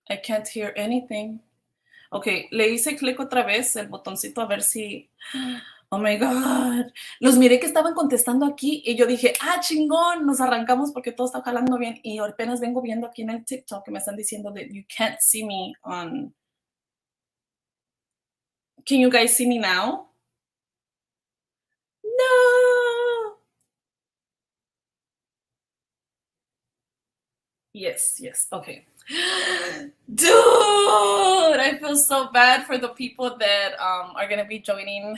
I can't hear anything. Ok, le hice clic otra vez el botoncito a ver si... Oh my God. Los miré que estaban contestando aquí y yo dije, ah, chingón, nos arrancamos porque todo está jalando bien. Y apenas vengo viendo aquí en el TikTok que me están diciendo that you can't see me on... Can you guys see me now? No. Yes, yes, okay. Dude, I feel so bad for the people that are going to be joining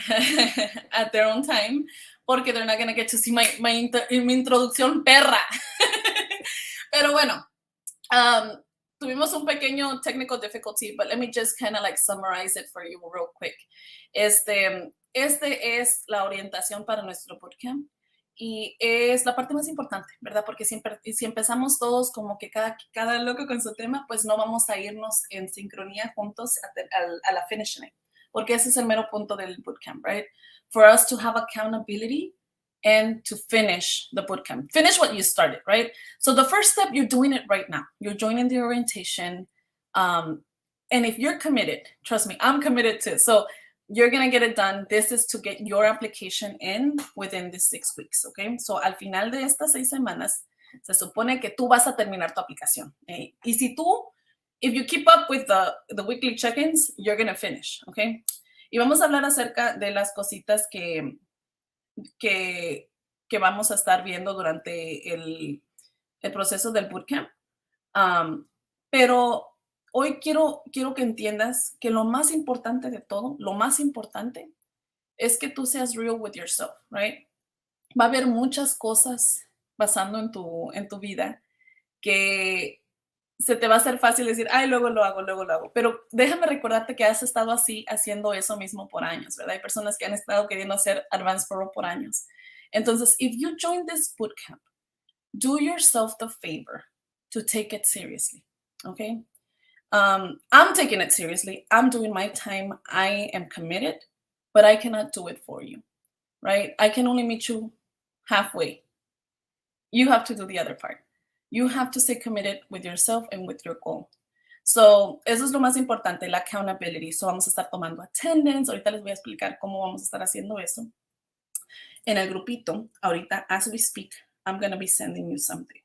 at their own time porque they're not going to get to see mi introducción perra. Pero bueno, tuvimos un pequeño technical difficulty, but let me just kind of like summarize it for you real quick. Este es la orientación para nuestro bootcamp. Y es la parte más importante, ¿verdad? Porque siempre, si empezamos todos como que cada loco con su tema, pues no vamos a irnos en sincronía juntos a la finish line. Porque ese es el mero punto del bootcamp, right? For us to have accountability and to finish the bootcamp. Finish what you started, right? So the first step, you're doing it right now. You're joining the orientation. And if you're committed, trust me, I'm committed too. So you're going to get it done. This is to get your application in within the 6 weeks, okay? So al final de estas 6 semanas, se supone que tú vas a terminar tu aplicación. Y si tú, if you keep up with the weekly check-ins, you're going to finish, okay? Y vamos a hablar acerca de las cositas que vamos a estar viendo durante el proceso del bootcamp. Pero hoy quiero que entiendas que lo más importante de todo, lo más importante es que tú seas real with yourself, right? Va a haber muchas cosas pasando en tu vida que se te va a hacer fácil decir, ay, luego lo hago. Pero déjame recordarte que has estado así, haciendo eso mismo por años, ¿verdad? Hay personas que han estado queriendo hacer Advanced Parole por años. Entonces, if you join this bootcamp, do yourself the favor to take it seriously, okay? I'm taking it seriously. I'm doing my time. I am committed, but I cannot do it for you, right? I can only meet you halfway. You have to do the other part. You have to stay committed with yourself and with your goal. So, eso es lo más importante, la accountability. So, vamos a estar tomando attendance. Ahorita les voy a explicar cómo vamos a estar haciendo eso. En el grupito, ahorita, as we speak, I'm going to be sending you something.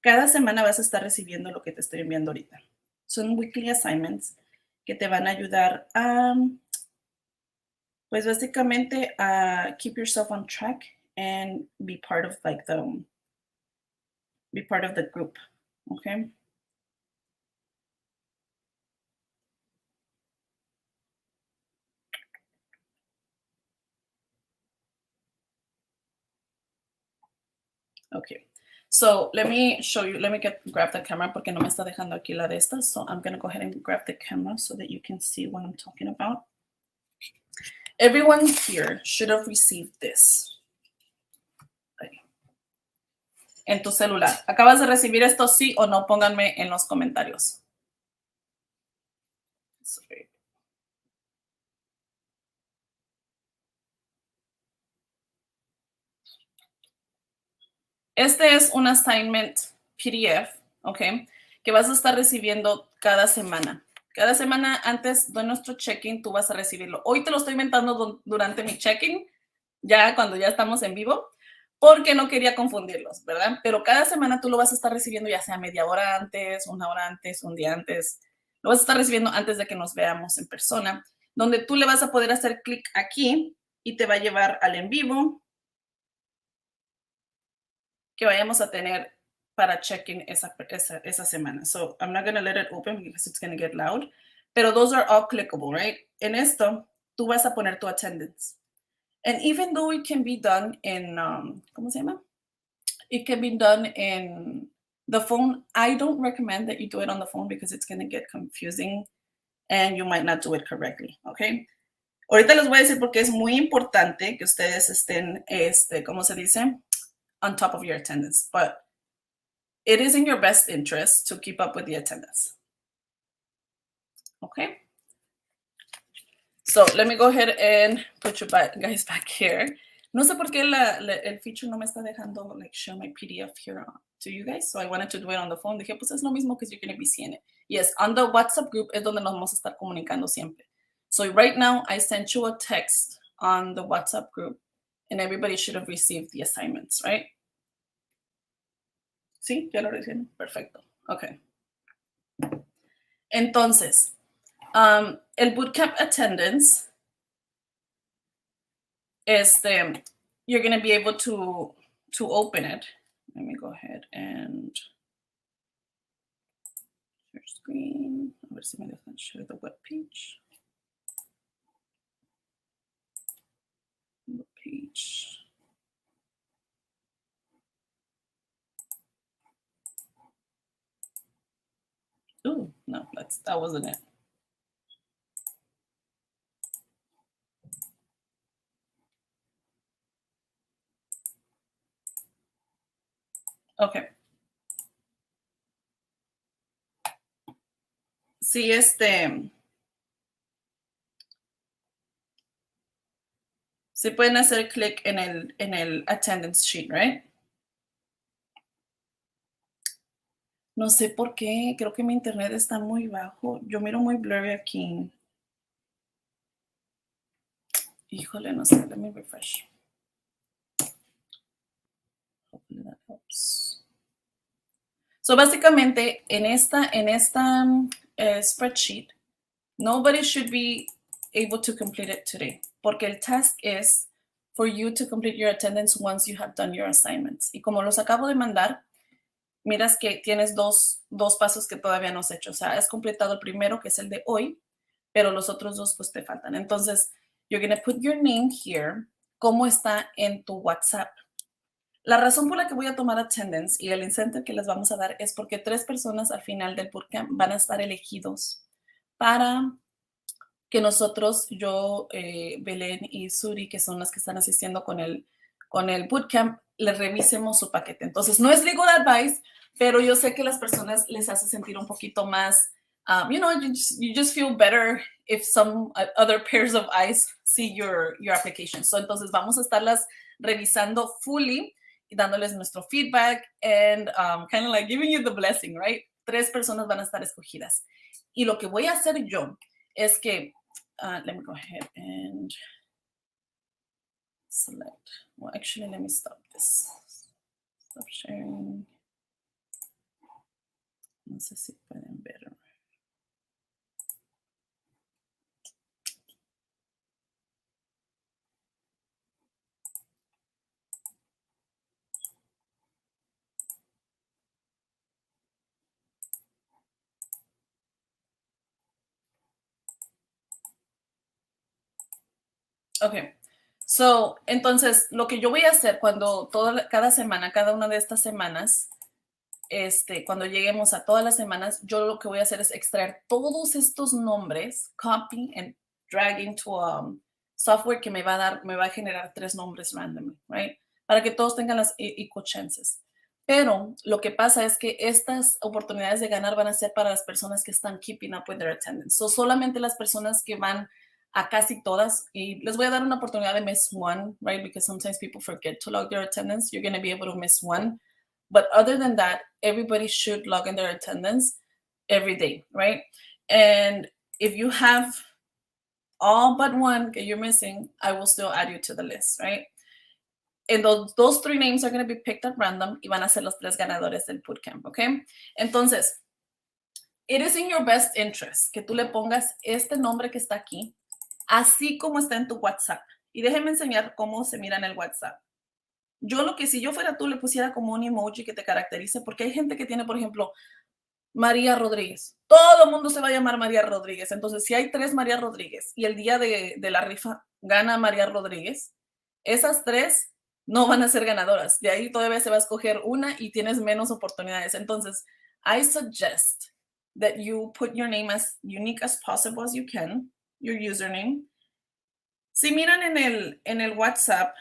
Cada semana vas a estar recibiendo lo que te estoy enviando ahorita. Son weekly assignments que te van a ayudar a, pues básicamente, a keep yourself on track and be part of like be part of the group, okay? Okay. So let me show you, let me grab the camera porque no me está dejando aquí la de estas. So I'm going to go ahead and grab the camera so that you can see what I'm talking about. Everyone here should have received this. En tu celular. ¿Acabas de recibir esto, sí o no? Pónganme en los comentarios. Sorry. Este es un assignment PDF, ¿ok? Que vas a estar recibiendo cada semana. Cada semana antes de nuestro check-in, tú vas a recibirlo. Hoy te lo estoy inventando durante mi check-in, ya cuando ya estamos en vivo, porque no quería confundirlos, ¿verdad? Pero cada semana tú lo vas a estar recibiendo, ya sea media hora antes, una hora antes, un día antes. Lo vas a estar recibiendo antes de que nos veamos en persona, donde tú le vas a poder hacer clic aquí y te va a llevar al en vivo que vayamos a tener para check-in esa semana. So I'm not going to let it open because it's going to get loud. Pero those are all clickable, right? En esto, tú vas a poner tu attendance. And even though it can be done in, ¿cómo se llama? It can be done in the phone. I don't recommend that you do it on the phone because it's going to get confusing and you might not do it correctly, okay? Ahorita les voy a decir porque es muy importante que ustedes estén, ¿cómo se dice? On top of your attendance, but it is in your best interest to keep up with the attendance. Okay? So let me go ahead and put you guys back here. No sé por qué el feature no me está dejando like show my PDF here to you guys. So I wanted to do it on the phone. Dije, pues es lo mismo que you're going to be seeing it. Yes, on the WhatsApp group es donde nos vamos a estar comunicando siempre. So right now I sent you a text on the WhatsApp group and everybody should have received the assignments, right? Sí, ya lo recibieron. Perfecto. Okay. Entonces, el bootcamp attendance, you're going to be able to open it. Let me go ahead and share screen. A ver si me dejan share the web page. Oh, no, that wasn't it. Okay. Sí, sí pueden hacer clic en el attendance sheet, right? No sé por qué, creo que mi internet está muy bajo. Yo miro muy blurry aquí. Híjole, no sé, let me refresh. Hopefully that helps. So básicamente en esta spreadsheet, nobody should be able to complete it today, porque el task is for you to complete your attendance once you have done your assignments. Y como los acabo de mandar, miras que tienes dos pasos que todavía no has hecho. O sea, has completado el primero, que es el de hoy, pero los otros dos pues te faltan. Entonces, you're going to put your name here, cómo está en tu WhatsApp. La razón por la que voy a tomar attendance y el incentive que les vamos a dar es porque 3 personas al final del bootcamp van a estar elegidos para que nosotros, yo, Belén y Suri, que son las que están asistiendo con el bootcamp, les revisemos su paquete. Entonces, no es legal advice, pero yo sé que las personas les hace sentir un poquito más, you just feel better if some other pairs of eyes see your application. So, entonces, vamos a estarlas revisando fully y dándoles nuestro feedback and kind of like giving you the blessing, right? 3 personas van a estar escogidas. Y lo que voy a hacer yo es que, let me go ahead and select. Well, actually, let me stop this. Stop sharing. No sé si pueden ver. Okay. So, entonces, lo que yo voy a hacer cada semana, cada una de estas semanas, cuando lleguemos a todas las semanas, yo lo que voy a hacer es extraer todos estos nombres, copy and drag into software que me va a generar 3 nombres randomly, right? Para que todos tengan las equal chances. Pero lo que pasa es que estas oportunidades de ganar van a ser para las personas que están keeping up with their attendance. So, solamente las personas que van a casi todas, y les voy a dar una oportunidad de miss one, right? Because sometimes people forget to log their attendance. You're going to be able to miss one. But other than that, everybody should log in their attendance every day, right? And if you have all but one that you're missing, I will still add you to the list, right? And those 3 names are going to be picked at random y van a ser los 3 ganadores del bootcamp, okay? Entonces, it is in your best interest que tú le pongas este nombre que está aquí, así como está en tu WhatsApp. Y déjenme enseñar cómo se mira en el WhatsApp. Yo si yo fuera tú, le pusiera como un emoji que te caracterice, porque hay gente que tiene, por ejemplo, María Rodríguez. Todo el mundo se va a llamar María Rodríguez. Entonces, si hay 3 María Rodríguez y el día de la rifa gana María Rodríguez, esas 3 no van a ser ganadoras. De ahí todavía se va a escoger una y tienes menos oportunidades. Entonces, I suggest that you put your name as unique as possible as you can, your username. Si miran en el WhatsApp,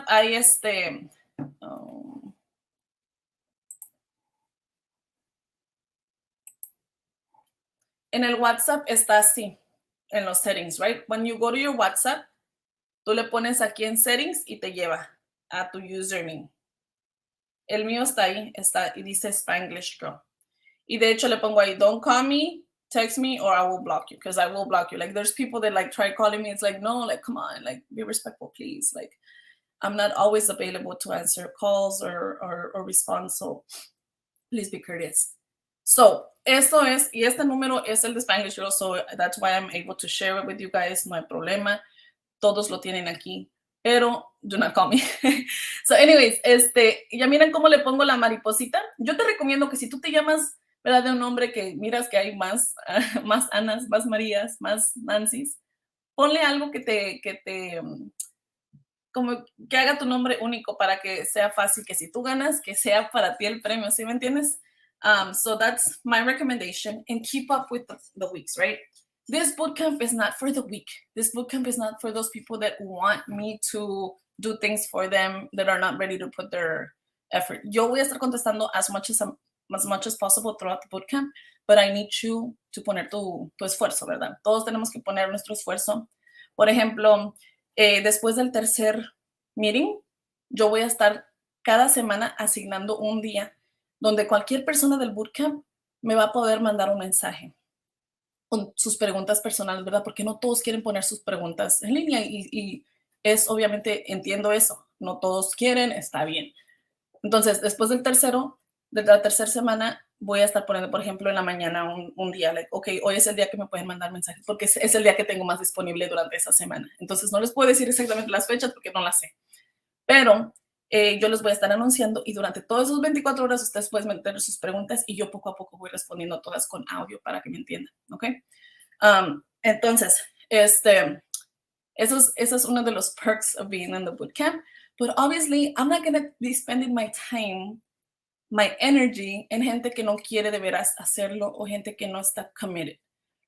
hay En el WhatsApp está así, en los settings, right? When you go to your WhatsApp, tú le pones aquí en settings y te lleva a tu username. El mío está ahí, está y dice Spanglish Girl. Y de hecho le pongo ahí, don't call me, text me, or I will block you, because I will block you. Like, there's people that like try calling me. It's like, no, like, come on, like, be respectful, please. Like, I'm not always available to answer calls or respond, so please be courteous. So, esto es, y este número es el de Spanglish Girl, so that's why I'm able to share it with you guys, no hay problema. Todos lo tienen aquí, pero do not call me. So anyways, ya miren cómo le pongo la mariposita. Yo te recomiendo que si tú te llamas, ¿verdad? De un nombre que miras que hay más, más Anas, más Marías, más Nancys, ponle algo como que haga tu nombre único para que sea fácil, que si tú ganas, que sea para ti el premio, ¿sí me entiendes? So that's my recommendation, and keep up with the weeks, right? This bootcamp is not for the weak. This bootcamp is not for those people that want me to do things for them that are not ready to put their effort. Yo voy a estar contestando as much as possible throughout the bootcamp, but I need you to poner tu esfuerzo, ¿verdad? Todos tenemos que poner nuestro esfuerzo. Por ejemplo, después del tercer meeting, yo voy a estar cada semana asignando un día donde cualquier persona del bootcamp me va a poder mandar un mensaje con sus preguntas personales, ¿verdad? Porque no todos quieren poner sus preguntas en línea y es obviamente, entiendo eso, no todos quieren, está bien. Entonces, después de la tercera semana, voy a estar poniendo, por ejemplo, en la mañana un día, like, ok, hoy es el día que me pueden mandar mensajes, porque es el día que tengo más disponible durante esa semana. Entonces, no les puedo decir exactamente las fechas porque no las sé, pero yo les voy a estar anunciando y durante todas esas 24 horas ustedes pueden meter sus preguntas y yo poco a poco voy respondiendo todas con audio para que me entiendan, ¿ok? Entonces, eso es uno de los perks of being in the bootcamp, but obviously I'm not going to be spending my time, my energy en gente que no quiere de veras hacerlo o gente que no está committed,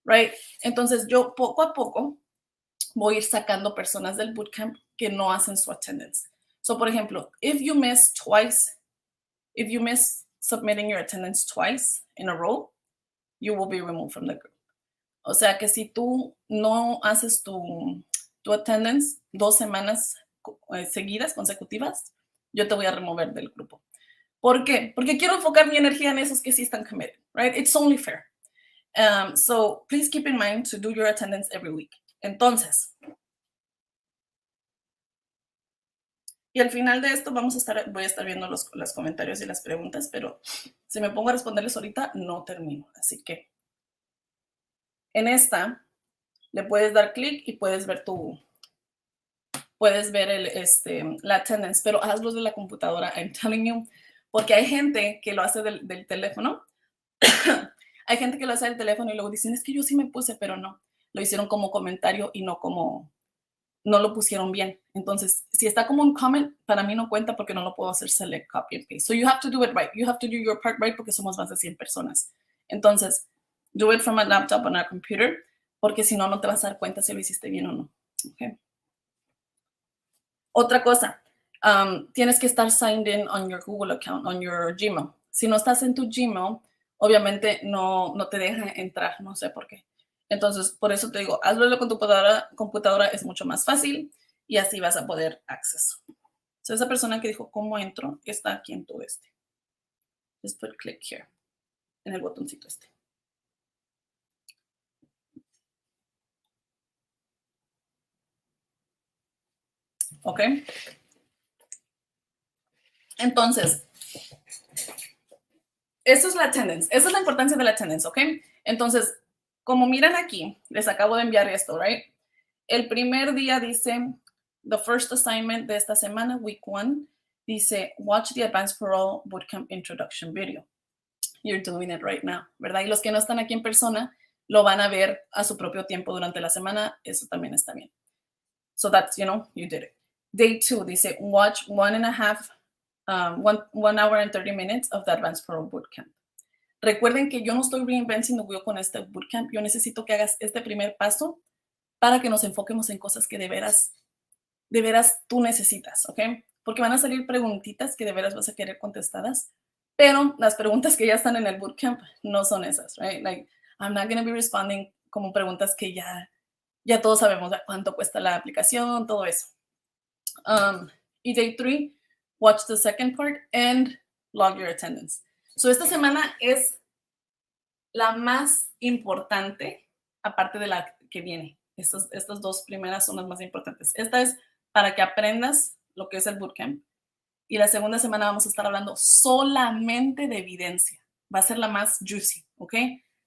right? Entonces yo poco a poco voy a ir sacando personas del bootcamp que no hacen su attendance. So, por ejemplo, if you miss submitting your attendance twice in a row, you will be removed from the group. O sea que si tú no haces tu attendance 2 semanas seguidas, consecutivas, yo te voy a remover del grupo. ¿Por qué? Porque quiero enfocar mi energía en esos que sí están committed, right? It's only fair. So please keep in mind to do your attendance every week. Entonces, y al final de esto voy a estar viendo los comentarios y las preguntas, pero si me pongo a responderles ahorita, no termino. Así que en esta le puedes dar clic y puedes ver la attendance, pero hazlo de la computadora, I'm telling you, porque hay gente que lo hace del teléfono. Hay gente que lo hace del teléfono y luego dicen, es que yo sí me puse, pero no. Lo hicieron como comentario y no lo pusieron bien. Entonces, si está como un comment, para mí no cuenta porque no lo puedo hacer select, copy and paste. So you have to do it right. You have to do your part right porque somos más de 100 personas. Entonces, do it from a laptop on a computer porque si no, no te vas a dar cuenta si lo hiciste bien o no. Okay. Otra cosa, tienes que estar signed in on your Google account, on your Gmail. Si no estás en tu Gmail, obviamente no te deja entrar, no sé por qué. Entonces, por eso te digo, hazlo en la computadora es mucho más fácil y así vas a poder acceso. So, esa persona que dijo, ¿cómo entro? Está aquí en tu Just put click here, en el botoncito este. ¿Ok? Entonces, eso es la attendance. Esa es la importancia de la attendance, ¿ok? Entonces, como miran aquí, les acabo de enviar esto, right? El primer día dice, the first assignment de esta semana, week 1, dice, watch the Advanced Parole Bootcamp Introduction video. You're doing it right now, ¿verdad? Y los que no están aquí en persona, lo van a ver a su propio tiempo durante la semana. Eso también está bien. So that's, you did it. Day 2 dice, watch 1 hour and 30 minutes of the Advanced Parole Bootcamp. Recuerden que yo no estoy reinventing the wheel con este bootcamp. Yo necesito que hagas este primer paso para que nos enfoquemos en cosas que de veras tú necesitas, ¿ok? Porque van a salir preguntitas que de veras vas a querer contestadas, pero las preguntas que ya están en el bootcamp no son esas, right? Like, I'm not going to be responding como preguntas que ya todos sabemos cuánto cuesta la aplicación, todo eso. Y day 3, watch the second part and log your attendance. So esta semana es la más importante, aparte de la que viene. Estas dos primeras son las más importantes. Esta es para que aprendas lo que es el bootcamp. Y la segunda semana vamos a estar hablando solamente de evidencia. Va a ser la más juicy, ¿ok?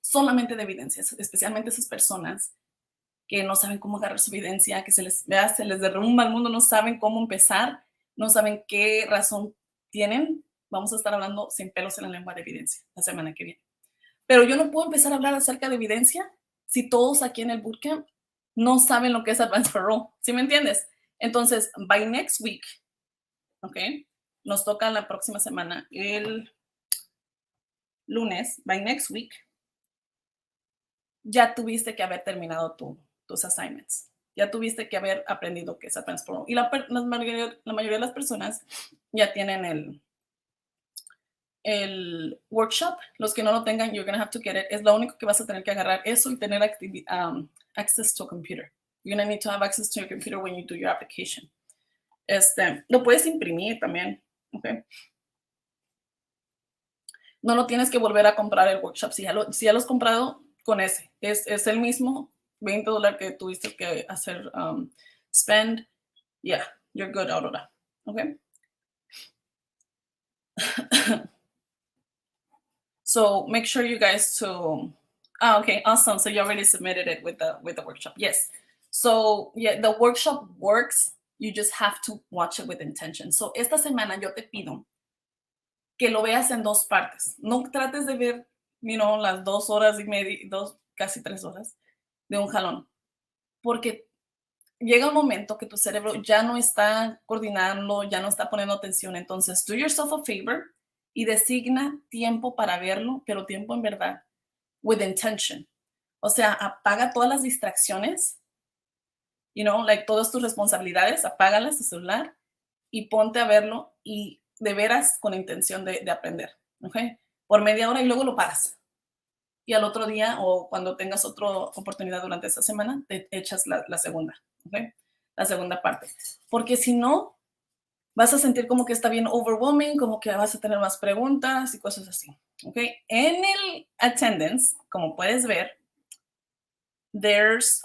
Solamente de evidencia, especialmente esas personas que no saben cómo agarrar su evidencia, que se les derrumba el mundo, no saben cómo empezar, no saben qué razón tienen. Vamos a estar hablando sin pelos en la lengua de evidencia la semana que viene. Pero yo no puedo empezar a hablar acerca de evidencia si todos aquí en el bootcamp no saben lo que es Advanced Parole. ¿Sí me entiendes? Entonces, by next week, ¿ok? Nos toca la próxima semana, el lunes, by next week, ya tuviste que haber terminado tus assignments. Ya tuviste que haber aprendido qué es Advanced Parole. Y la mayoría de las personas ya tienen el workshop. Los que no lo tengan, you're going to have to get it. Es lo único que vas a tener que agarrar eso y tener access to a computer. You're going to need to have access to your computer when you do your application. Lo puedes imprimir también, ¿ok? No lo tienes que volver a comprar el workshop. Si ya lo has comprado, con ese. Es el mismo $20 que tuviste que hacer spend. Yeah, you're good, Aurora. Okay. So make sure you guys okay, awesome. So you already submitted it with the workshop. Yes. So yeah, the workshop works. You just have to watch it with intention. So esta semana yo te pido que lo veas en dos partes. No trates de ver, las 2 horas y media, casi 3 horas de un jalón. Porque llega un momento que tu cerebro ya no está coordinando, ya no está poniendo atención. Entonces, do yourself a favor y designa tiempo para verlo, pero tiempo en verdad, with intention. O sea, apaga todas las distracciones, todas tus responsabilidades, apágalas, tu celular, y ponte a verlo y de veras con intención de aprender, ¿ok? Por media hora y luego lo paras. Y al otro día o cuando tengas otra oportunidad durante esa semana, te echas la segunda, ¿ok? La segunda parte. Porque si no, vas a sentir como que está bien overwhelming, como que vas a tener más preguntas y cosas así, ¿ok? En el attendance, como puedes ver, there's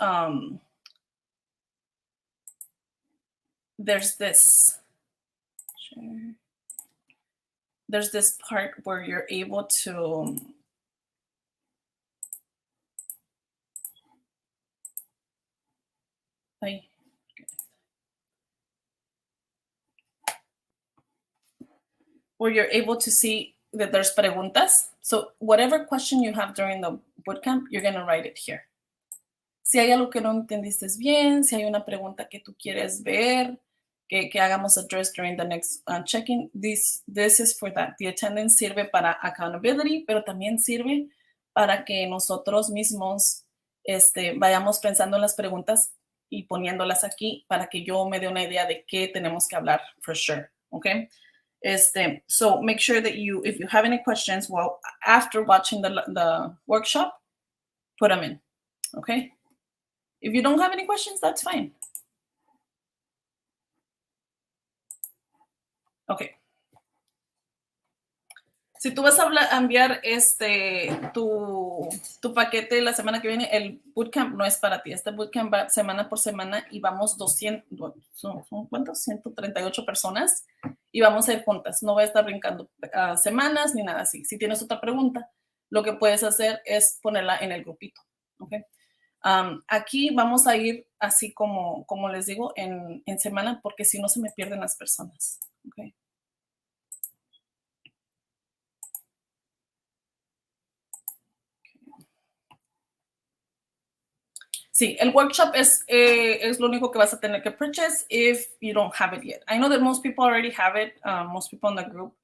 this. There's this part where you're able to where you're able to see that there's preguntas. So whatever question you have during the bootcamp, you're going to write it here. Si hay algo que no entendiste bien, si hay una pregunta que tú quieres ver, que hagamos address during the next check-in, this is for that. The attendance sirve para accountability, pero también sirve para que nosotros mismos vayamos pensando en las preguntas y poniéndolas aquí para que yo me dé una idea de qué tenemos que hablar for sure, okay? So make sure that if you have any questions, after watching the workshop, put them in, okay? If you don't have any questions, that's fine. Okay. Si tú vas a enviar tu paquete la semana que viene, el bootcamp no es para ti. Este bootcamp va semana por semana y vamos 200, ¿son cuántos? 138 personas y vamos a ir juntas. No voy a estar brincando semanas ni nada así. Si tienes otra pregunta, lo que puedes hacer es ponerla en el grupito. ¿Okay? Aquí vamos a ir así como les digo, en semana, porque si no se me pierden las personas. ¿Okay? Sí, el workshop es lo único que vas a tener que purchase if you don't have it yet. I know that most people already have it. Most people in the group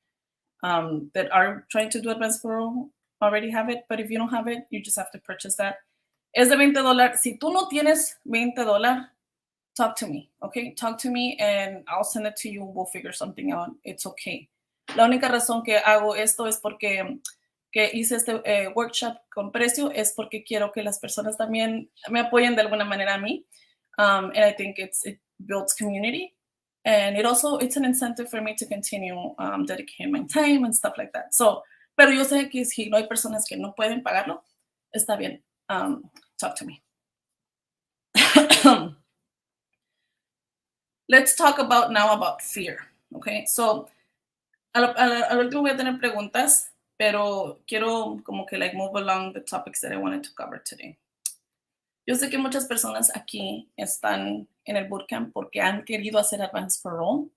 that are trying to do Advanced Parole already have it. But if you don't have it, you just have to purchase that. Es de $20. Si tú no tienes $20, talk to me, okay? Talk to me and I'll send it to you. We'll figure something out. It's okay. La única razón que hago esto es porque que hice este workshop con precio es porque quiero que las personas también me apoyen de alguna manera a mí. And I think it builds community. And it's an incentive for me to continue dedicating my time and stuff like that. So, pero yo sé que si no hay personas que no pueden pagarlo, está bien. Talk to me. Let's talk about fear. Okay, so al último voy a tener preguntas, pero quiero como que move along the topics that I wanted to cover today. Yo sé que muchas personas aquí están en el bootcamp porque han querido hacer advanced parole,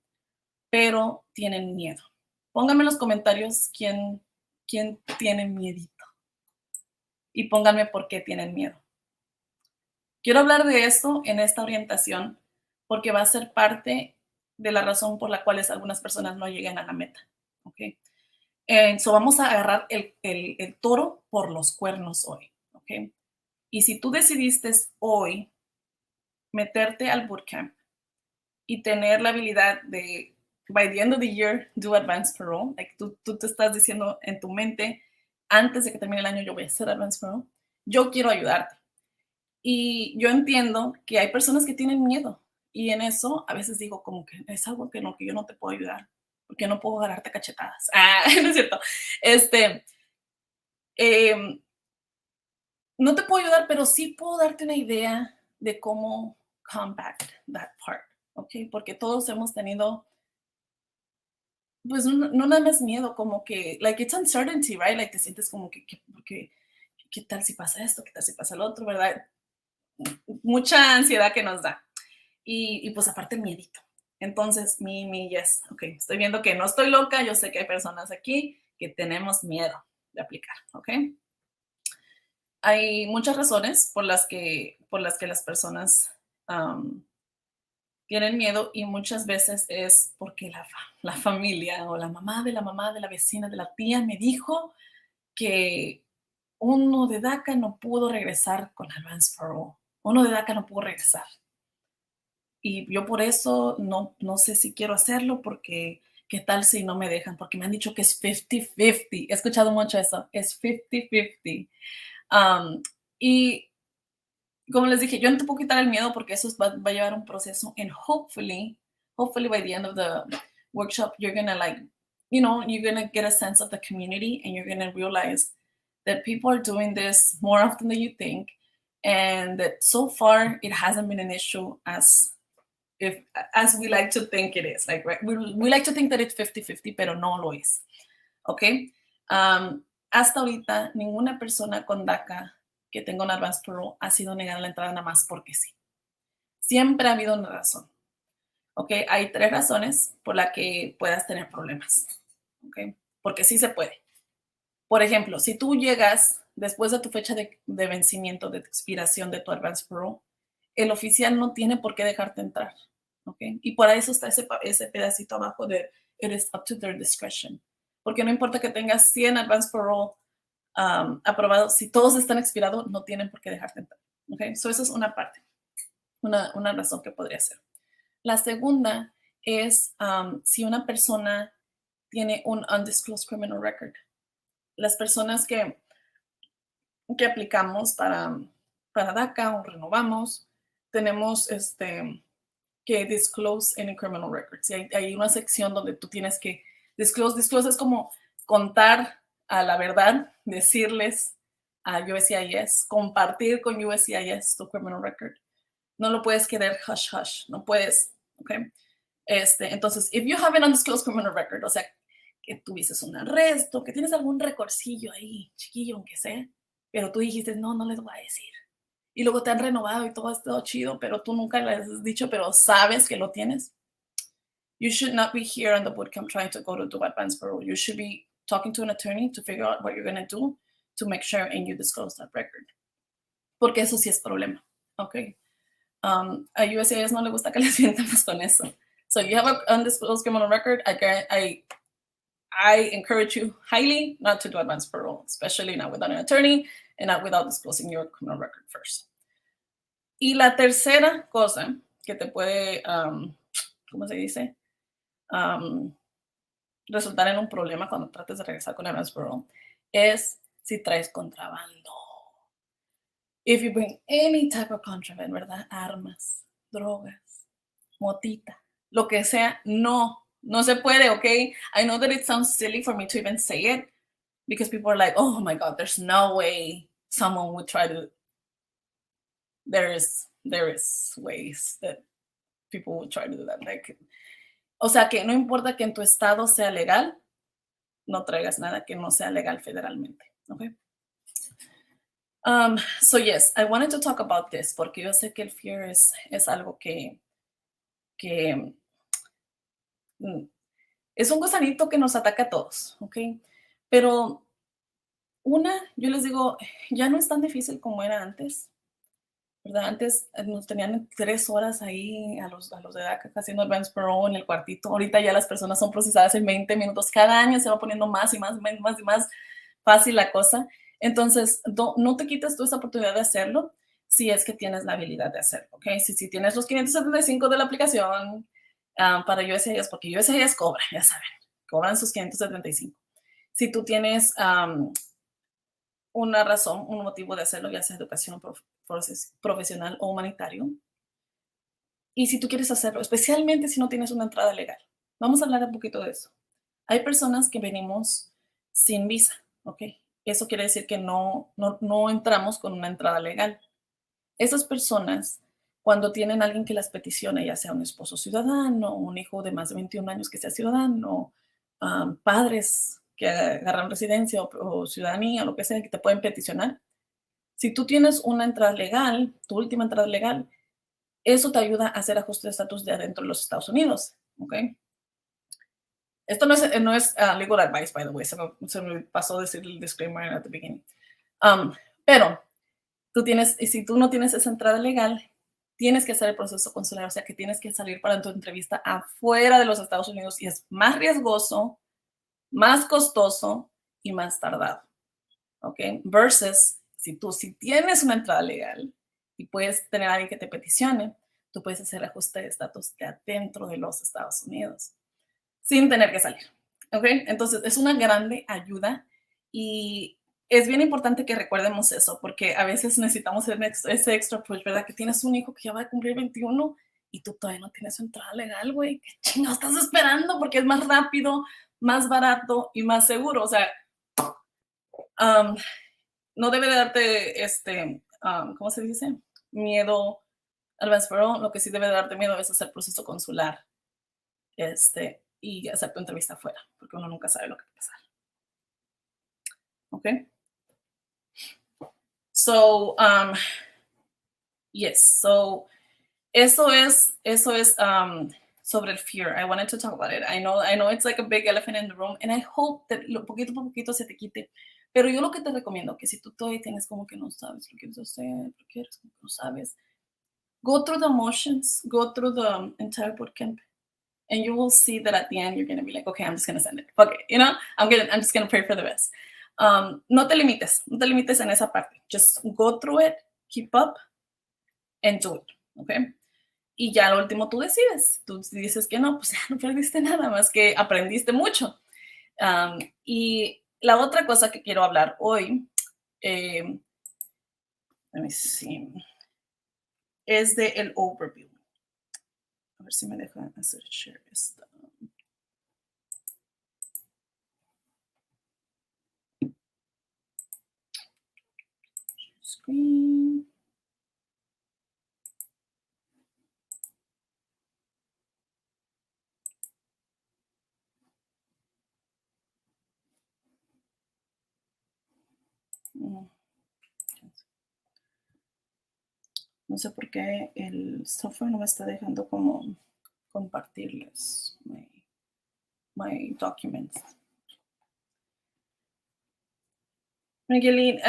pero tienen miedo. Pónganme en los comentarios quién tiene miedito y pónganme por qué tienen miedo. Quiero hablar de esto en esta orientación porque va a ser parte de la razón por la cual algunas personas no llegan a la meta. ¿Okay? So vamos a agarrar el toro por los cuernos hoy. ¿Okay? Y si tú decidiste hoy meterte al bootcamp y tener la habilidad de, by the end of the year, do advanced parole, tú te estás diciendo en tu mente, antes de que termine el año yo voy a hacer advanced parole, yo quiero ayudarte. Y yo entiendo que hay personas que tienen miedo y en eso a veces digo como que es algo que yo no te puedo ayudar porque no puedo agarrarte cachetadas. No es cierto. No te puedo ayudar, pero sí puedo darte una idea de cómo combat that part, ¿ok? Porque todos hemos tenido, pues no nada más miedo, como que, it's uncertainty, right? Te sientes como que ¿qué tal si pasa esto? ¿Qué tal si pasa lo otro, verdad? Mucha ansiedad que nos da. Y pues aparte miedito. Entonces, yes, ok, estoy viendo que no estoy loca, yo sé que hay personas aquí que tenemos miedo de aplicar, ¿ok? Hay muchas razones por las que las personas tienen miedo y muchas veces es porque la familia o la mamá de la vecina, de la tía me dijo que uno de Daca no pudo regresar con advance parole. Uno de Daca no pudo regresar. Y yo por eso no sé si quiero hacerlo porque qué tal si no me dejan, porque me han dicho que es 50-50. He escuchado mucho eso, es 50-50. Y como les dije, yo no te puedo quitar el miedo porque eso va a llevar un proceso and hopefully by the end of the workshop, you're gonna you're gonna get a sense of the community and you're gonna realize that people are doing this more often than you think and that so far it hasn't been an issue as we like to think it is. Right? We like to think that it's 50-50, pero no lo es. ¿Ok? Hasta ahorita, ninguna persona con DACA que tenga un advance parole ha sido negada la entrada nada más porque sí. Siempre ha habido una razón. ¿Ok? Hay 3 razones por las que puedas tener problemas. ¿Ok? Porque sí se puede. Por ejemplo, si tú llegas después de tu fecha de vencimiento, de expiración de tu advance parole, el oficial no tiene por qué dejarte entrar. ¿Okay? Y por eso está ese pedacito abajo de it is up to their discretion. Porque no importa que tengas 100 advance parole aprobados, si todos están expirados, no tienen por qué dejarte entrar. ¿Okay? So esa es una parte, una razón que podría ser. La segunda es si una persona tiene un undisclosed criminal record. Las personas que aplicamos para DACA o renovamos, tenemos que disclose any criminal records. Y hay una sección donde tú tienes que disclose es como contar a la verdad, decirles a USCIS, compartir con USCIS tu criminal record. No lo puedes quedar hush hush, no puedes, ¿ok? Entonces, if you have an undisclosed criminal record, o sea, que tuviste un arresto, que tienes algún recordcillo ahí, chiquillo, aunque sea, pero tú dijiste, no les voy a decir. Y luego te han renovado y todo ha estado chido, pero tú nunca les has dicho, pero sabes que lo tienes. You should not be here on the bootcamp trying to go to do advanced parole. You should be talking to an attorney to figure out what you're going to do to make sure and you disclose that record. Porque eso sí es problema, ¿ok? A USCIS no le gusta que les mientamos con eso. So if you have an undisclosed criminal record, I encourage you highly not to do advanced parole, especially not without an attorney and not without disclosing your criminal record first. Y la tercera cosa que te puede, ¿cómo se dice? Resultar en un problema cuando trates de regresar con advance parole es si traes contrabando. If you bring any type of contraband, ¿verdad? Armas, drogas, motita, lo que sea, no se puede, okay? I know that it sounds silly for me to even say it because people are like, oh my God, there's no way someone would try to. There is ways that people would try to do that. Like, o sea, que no importa que en tu estado sea legal, no traigas nada que no sea legal federalmente, okay? So yes, I wanted to talk about this porque yo sé que el fear es algo que es un gusanito que nos ataca a todos, ¿ok? Pero yo les digo, ya no es tan difícil como era antes, ¿verdad? Antes nos tenían 3 horas ahí a los de Daca haciendo advance parole en el cuartito. Ahorita ya las personas son procesadas en 20 minutos. Cada año se va poniendo más y más y más fácil la cosa. Entonces, no te quites tú esa oportunidad de hacerlo si es que tienes la habilidad de hacerlo, ¿ok? Si tienes los 575 de la aplicación para USCIS, porque USCIS cobra, ya saben, cobran sus 575. Si tú tienes una razón, un motivo de hacerlo, ya sea educación profesional o humanitario, y si tú quieres hacerlo, especialmente si no tienes una entrada legal. Vamos a hablar un poquito de eso. Hay personas que venimos sin visa, ¿ok? Eso quiere decir que no entramos con una entrada legal. Esas personas, cuando tienen a alguien que las peticione, ya sea un esposo ciudadano, un hijo de más de 21 años que sea ciudadano, padres que agarran residencia o ciudadanía, lo que sea, que te pueden peticionar. Si tú tienes una entrada legal, tu última entrada legal, eso te ayuda a hacer ajustes de estatus de adentro de los Estados Unidos, ¿ok? Esto no es legal advice, by the way. Se me pasó decir el disclaimer at the beginning. Pero si tú no tienes esa entrada legal, tienes que hacer el proceso consular, o sea que tienes que salir para tu entrevista afuera de los Estados Unidos y es más riesgoso, más costoso y más tardado, ¿ok? Versus si tienes una entrada legal y puedes tener a alguien que te peticione, tú puedes hacer ajuste de estatus de adentro de los Estados Unidos sin tener que salir, ¿ok? Entonces es una grande ayuda y es bien importante que recuerdemos eso, porque a veces necesitamos ese extra push, ¿verdad? Que tienes un hijo que ya va a cumplir 21 y tú todavía no tienes entrada legal, güey. ¿Qué chingados estás esperando? Porque es más rápido, más barato y más seguro. O sea, no debe de darte, ¿cómo se dice? Miedo al advance parole. Lo que sí debe de darte miedo es hacer proceso consular y hacer tu entrevista afuera, porque uno nunca sabe lo que va a pasar. ¿Ok? So, yes, so eso es sobre el fear. I wanted to talk about it. I know it's like a big elephant in the room, and I hope that poquito por poquito se te quite. Pero yo lo que te recomiendo, que si tú todavía tienes como que no sabes lo que quieres hacer, porque eres como que no sabes, go through the motions, go through the entire bootcamp, and you will see that at the end you're going to be like, okay, I'm just going to send it. Okay, you know, I'm just going to pray for the best. No te limites en esa parte. Just go through it, keep up, and do it, okay? Y ya lo último tú decides. Tú dices que no, pues ya no perdiste nada más que aprendiste mucho. Y la otra cosa que quiero hablar hoy, let me see, es de el overview. A ver si me deja hacer share esto. Screen. No sé por qué el software no me está dejando como compartirles my documents. Miguelín,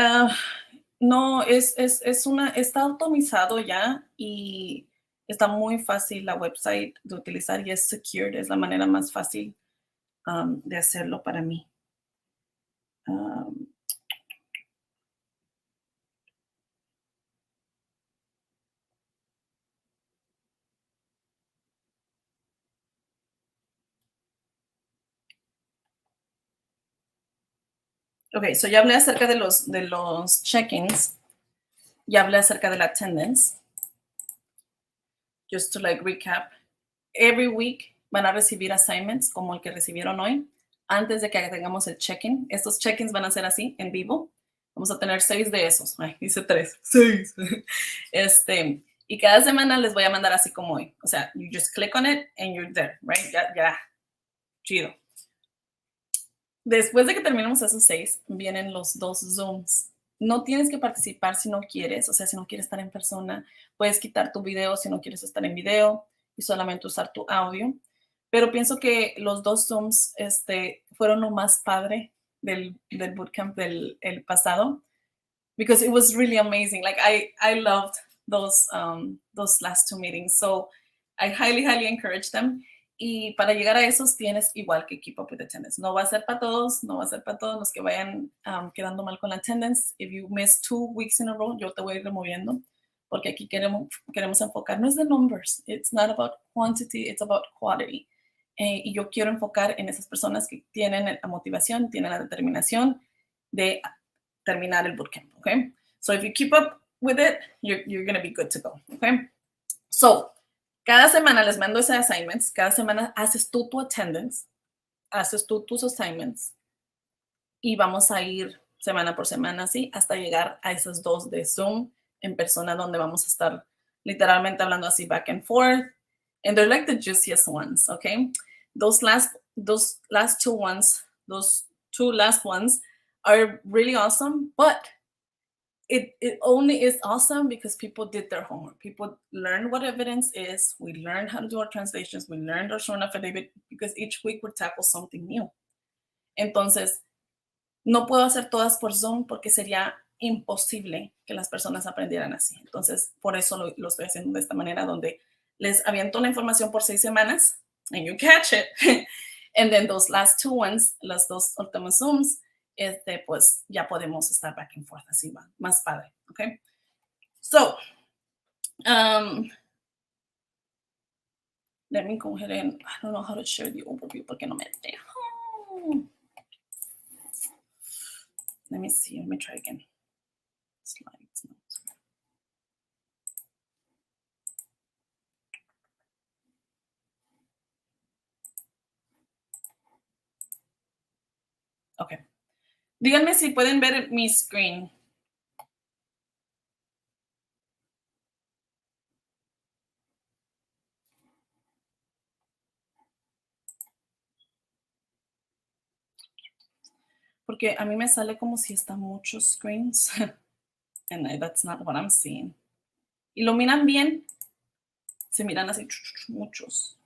no, está automizado ya y está muy fácil la website de utilizar y es secured, es la manera más fácil de hacerlo para mí. Ok, so ya hablé acerca de los check-ins. Ya hablé acerca de la attendance. Just to like recap. Every week van a recibir assignments como el que recibieron hoy antes de que tengamos el check-in. Estos check-ins van a ser así, en vivo. Vamos a tener 6 de esos. Ay, dice 3. 6. Y cada semana les voy a mandar así como hoy. O sea, you just click on it and you're there, right? Ya, chido. Después de que terminemos esos 6, vienen los 2 Zooms. No tienes que participar si no quieres, o sea, si no quieres estar en persona, puedes quitar tu video si no quieres estar en video y solamente usar tu audio. Pero pienso que los 2 Zooms fueron lo más padre del bootcamp del el pasado, because it was really amazing. Like I loved those last 2 meetings. So I highly encourage them. Y para llegar a esos tienes igual que keep up with attendance. No va a ser para todos, no va a ser para todos los que vayan quedando mal con la attendance. If you miss 2 weeks in a row, yo te voy a ir removiendo, porque aquí queremos enfocarnos en numbers. It's not about quantity, it's about quality. Y yo quiero enfocar en esas personas que tienen la motivación, tienen la determinación de terminar el bootcamp, okay? So if you keep up with it, you're going to be good to go, okay? So, cada semana les mando esos assignments, cada semana haces tú tu attendance, haces tú tus assignments y vamos a ir semana por semana así hasta llegar a esos 2 de Zoom en persona donde vamos a estar literalmente hablando así back and forth, and they're like the juiciest ones, okay? Those last 2 ones, those 2 last ones are really awesome, but it only is awesome because people did their homework. People learned what evidence is. We learned how to do our translations. We learned our sworn affidavit, because each week we tackle something new. Entonces, no puedo hacer todas por Zoom porque sería imposible que las personas aprendieran así. Entonces, por eso lo estoy haciendo de esta manera, donde les aviento la información por 6 semanas and you catch it. And then those last 2 ones, las 2 últimas Zooms, pues ya podemos estar back and forth, así va, más padre, okay? So, let me go ahead and, I don't know how to share the overview porque no me dejo. Let me see, let me try again. Slides. Okay. Díganme si pueden ver mi screen. Porque a mí me sale como si están muchos screens. And that's not what I'm seeing. ¿Y lo miran bien? Se miran así muchos.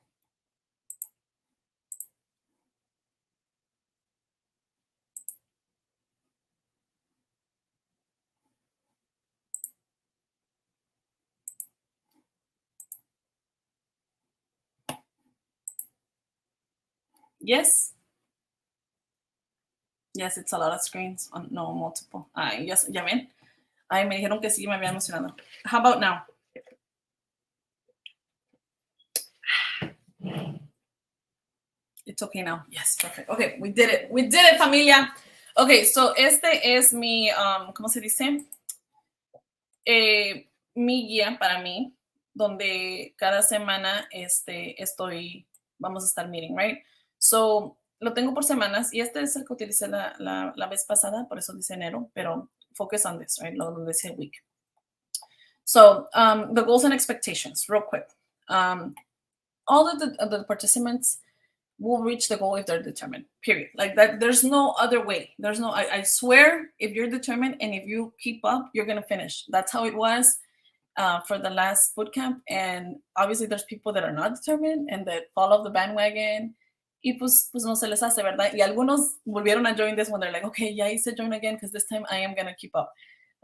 Yes. Yes, it's a lot of screens. No, multiple. Ay, yes, ya ven. Ay, me dijeron que sí, me había emocionado. How about now? It's okay now. Yes, perfect. Okay, we did it. We did it, familia. Okay, so este es mi, ¿cómo se dice? Mi guía para mí, donde cada semana vamos a estar meeting, right? So, lo tengo por semanas y este es el que utilicé la vez pasada, por eso dice enero, pero focus on this, right? Lo dice week. So, the goals and expectations, real quick. All of the participants will reach the goal if they're determined, period. Like that, there's no other way. There's no, I swear, if you're determined and if you keep up, you're going to finish. That's how it was for the last bootcamp. And obviously there's people that are not determined and that fall off the bandwagon. Y pues no se les hace, ¿verdad? Y algunos volvieron a join this one. They're like, okay, ya hice join again because this time I am going to keep up.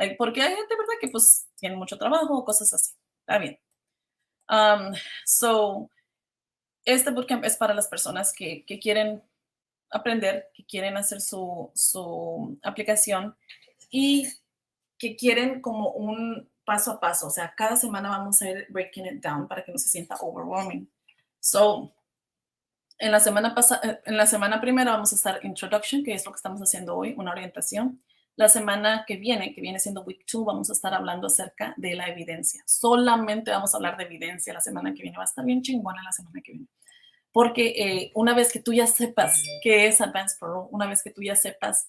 Like, porque hay gente, ¿verdad? Que pues tienen mucho trabajo, cosas así. Está bien. So, este bootcamp es para las personas que quieren aprender, que quieren hacer su aplicación y que quieren como un paso a paso. O sea, cada semana vamos a ir breaking it down para que no se sienta overwhelming. So, En la semana primera vamos a estar introduction, que es lo que estamos haciendo hoy, una orientación. La semana que viene siendo week 2, vamos a estar hablando acerca de la evidencia. Solamente vamos a hablar de evidencia la semana que viene. Va a estar bien chingona la semana que viene. Porque una vez que tú ya sepas qué es Advanced Parole, una vez que tú ya sepas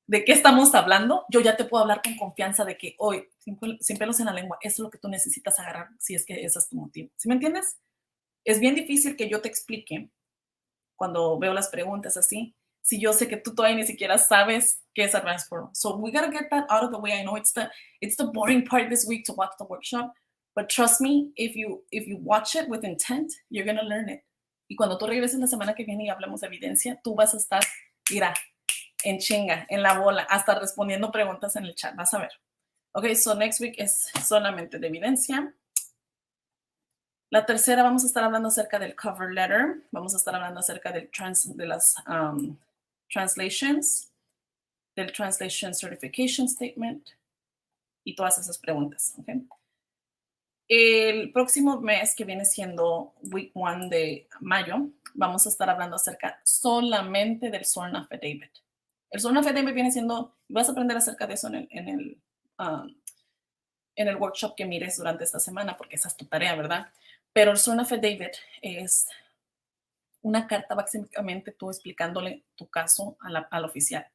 de qué estamos hablando, yo ya te puedo hablar con confianza de que hoy, sin pelos en la lengua, eso es lo que tú necesitas agarrar si es que ese es tu motivo. ¿Sí me entiendes? Es bien difícil que yo te explique cuando veo las preguntas así, si yo sé que tú todavía ni siquiera sabes qué es Advanced Parole. So we gotta get that out of the way. I know it's the boring part this week to watch the workshop, but trust me, if you watch it with intent, you're gonna learn it. Y cuando tú regreses la semana que viene y hablemos de evidencia, tú vas a estar, mira, en chinga, en la bola, hasta respondiendo preguntas en el chat. Vas a ver. Ok, so next week es solamente de evidencia. La tercera vamos a estar hablando acerca del cover letter, vamos a estar hablando acerca de las translations, del translation certification statement y todas esas preguntas. ¿Okay? El próximo mes, que viene siendo week 1 de mayo, vamos a estar hablando acerca solamente del sworn affidavit. El sworn affidavit viene siendo, vas a aprender acerca de eso en el workshop que mires durante esta semana, porque esa es tu tarea, ¿verdad? Pero el sworn affidavit es una carta básicamente tú explicándole tu caso al oficial.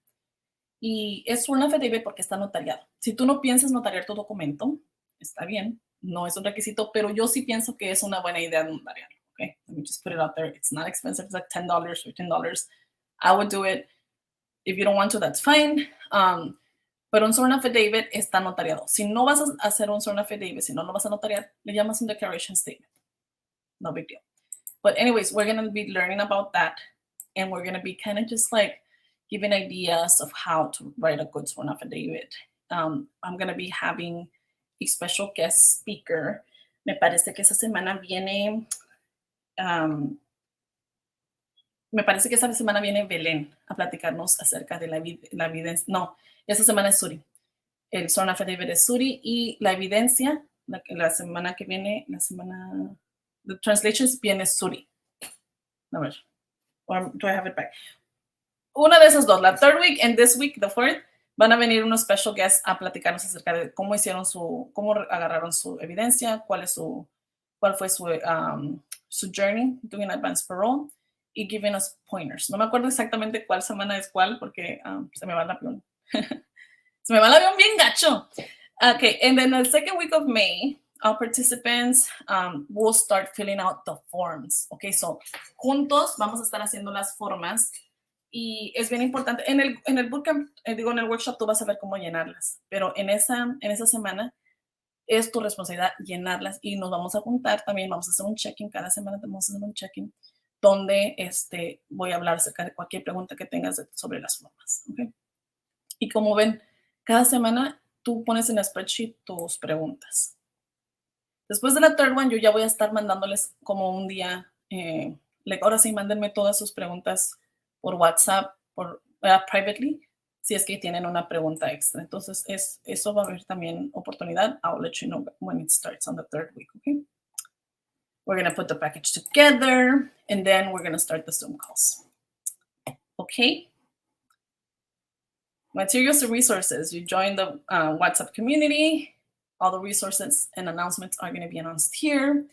Y es sworn affidavit porque está notariado. Si tú no piensas notariar tu documento, está bien, no es un requisito, pero yo sí pienso que es una buena idea notariarlo. Okay? Let me just put it out there. It's not expensive. It's like $10, $15. I would do it. If you don't want to, that's fine. Pero un sworn affidavit está notariado. Si no vas a hacer un sworn affidavit, si no lo vas a notariar, le llamas un declaration statement. No big deal. But anyways, we're going to be learning about that. And we're going to be kind of just like giving ideas of how to write a good sworn affidavit. I'm going to be having a special guest speaker. Me parece que esa semana viene... me parece que esta semana viene Belén a platicarnos acerca de la evidencia. No, esta semana es Suri. El sworn affidavit es Suri y la evidencia, la semana que viene, the translations viene Suri. A ver, or do I have it back? Una de esas dos, la third week and this week, the fourth, van a venir unos special guests a platicarnos acerca de cómo agarraron su evidencia, cuál fue su journey doing Advanced Parole y giving us pointers. No me acuerdo exactamente cuál semana es cuál porque se me va el avión. Se me va el avión bien gacho. Okay, and then the second week of May, our participants will start filling out the forms. Okay, so juntos vamos a estar haciendo las formas y es bien importante. En el bootcamp, en el workshop tú vas a ver cómo llenarlas, pero en esa semana es tu responsabilidad llenarlas y nos vamos a juntar también, vamos a hacer un check-in, cada semana vamos a hacer un check-in donde voy a hablar acerca de cualquier pregunta que tengas sobre las formas. Okay? Y como ven, cada semana tú pones en el spreadsheet tus preguntas. Después de la third one, yo ya voy a estar mandándoles como un día, ahora sí, mándenme todas sus preguntas por WhatsApp, privately, si es que tienen una pregunta extra. Entonces, eso va a haber también oportunidad. I'll let you know when it starts on the third week, okay? We're going to put the package together, and then we're going to start the Zoom calls. Okay? Materials and resources. You join the WhatsApp community. All the resources and announcements are going to be announced here.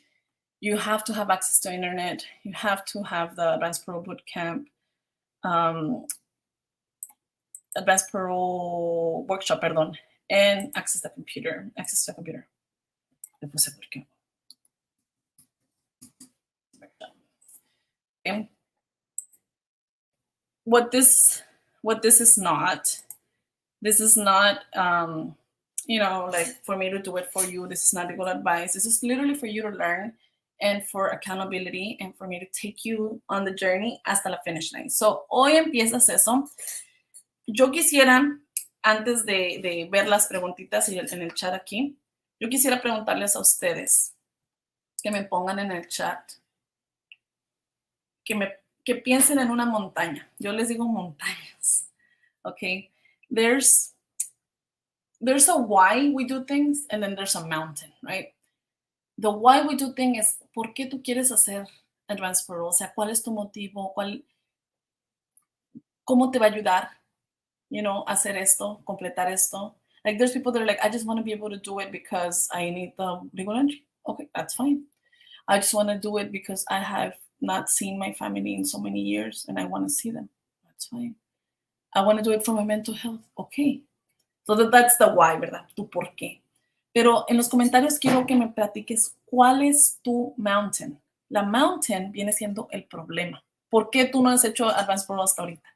You have to have access to internet. You have to have the Advanced Parole Bootcamp, Advanced Parole Workshop, and access to the computer. Le puse porque. Okay. What this is not. This is not, like for me to do it for you. This is not legal advice. This is literally for you to learn and for accountability and for me to take you on the journey hasta la finish line. So, hoy empiezas eso. Yo quisiera, antes de ver las preguntitas en el chat aquí, yo quisiera preguntarles a ustedes que me pongan en el chat, que piensen en una montaña. Yo les digo montañas, okay? There's a why we do things and then there's a mountain, right? The why we do things es ¿por qué tú quieres hacer advance parole? O sea, ¿cuál es tu motivo? ¿Cómo te va a ayudar, hacer esto, completar esto? Like, there's people that are like, I just want to be able to do it because I need the legal entry. Okay, that's fine. I just want to do it because I have not seen my family in so many years and I want to see them. That's fine. I want to do it for my mental health. Okay. So that's the why, ¿verdad? Tu por qué. Pero en los comentarios quiero que me platiques cuál es tu mountain. La mountain viene siendo el problema. ¿Por qué tú no has hecho Advanced Parole hasta ahorita?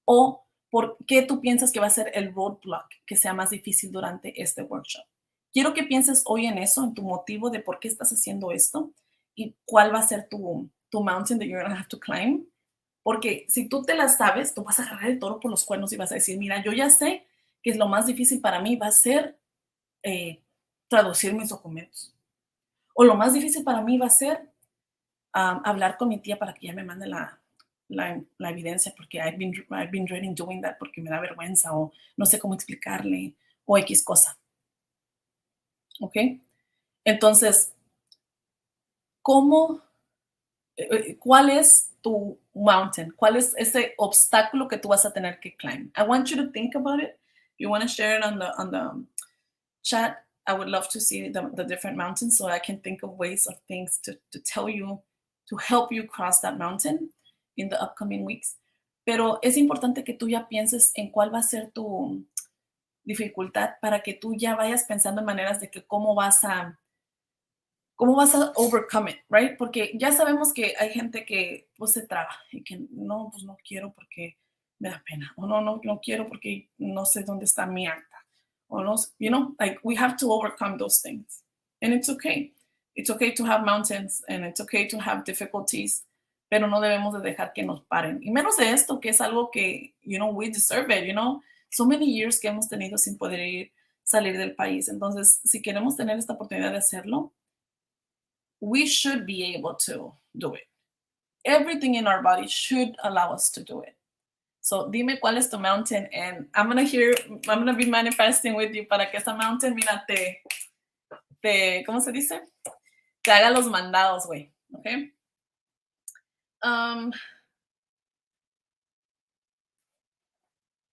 ¿O por qué tú piensas que va a ser el roadblock que sea más difícil durante este workshop? Quiero que pienses hoy en eso, en tu motivo de por qué estás haciendo esto y cuál va a ser tu mountain that you're going to have to climb. Porque si tú te la sabes, tú vas a agarrar el toro por los cuernos y vas a decir, mira, yo ya sé que es lo más difícil para mí va a ser traducir mis documentos. O lo más difícil para mí va a ser hablar con mi tía para que ella me mande la evidencia, porque I've been dreading doing that porque me da vergüenza o no sé cómo explicarle o X cosa. ¿Ok? Entonces, ¿cuál es tu mountain? ¿Cuál es ese obstáculo que tú vas a tener que climb? I want you to think about it. You want to share it on the chat? I would love to see the different mountains so I can think of ways of things to tell you, to help you cross that mountain in the upcoming weeks. Pero es importante que tú ya pienses en cuál va a ser tu dificultad para que tú ya vayas pensando en maneras de que cómo vas a overcome it, right? Porque ya sabemos que hay gente que pues se traba y que no, pues no quiero porque me da pena, o no quiero porque no sé dónde está mi acta, o no, like we have to overcome those things, and it's okay. It's okay to have mountains and it's okay to have difficulties, pero no debemos de dejar que nos paren. Y menos de esto, que es algo que, we deserve it, so many years que hemos tenido sin poder salir del país. Entonces, si queremos tener esta oportunidad de hacerlo, we should be able to do it. Everything in our body should allow us to do it. So dime cuál es tu mountain and I'm going to be manifesting with you para que esa mountain, mira, ¿cómo se dice? Te haga los mandados, güey. Okay?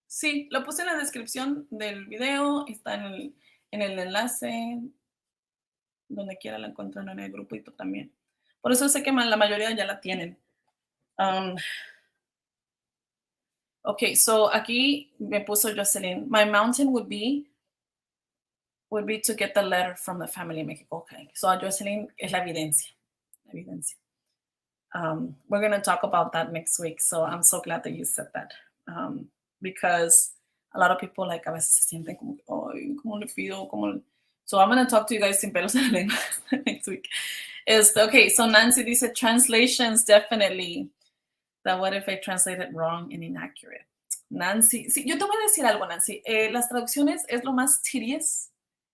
Sí, lo puse en la descripción del video, está en el enlace, donde quiera la encuentran en el grupito también. Por eso sé que la mayoría ya la tienen. Okay, so aquí me puso Jocelyn. My mountain would be to get the letter from the family in Mexico. Okay, so Jocelyn es la evidencia. We're going to talk about that next week. So I'm so glad that you said that. Because a lot of people like a veces se sienten como, ay, ¿cómo le pido? So I'm going to talk to you guys sin pelos en la lengua next week. Okay, so Nancy dice translations, definitely. That what if I translate it wrong and inaccurate? Nancy, sí, yo te voy a decir algo, Nancy. Las traducciones es lo más tedious.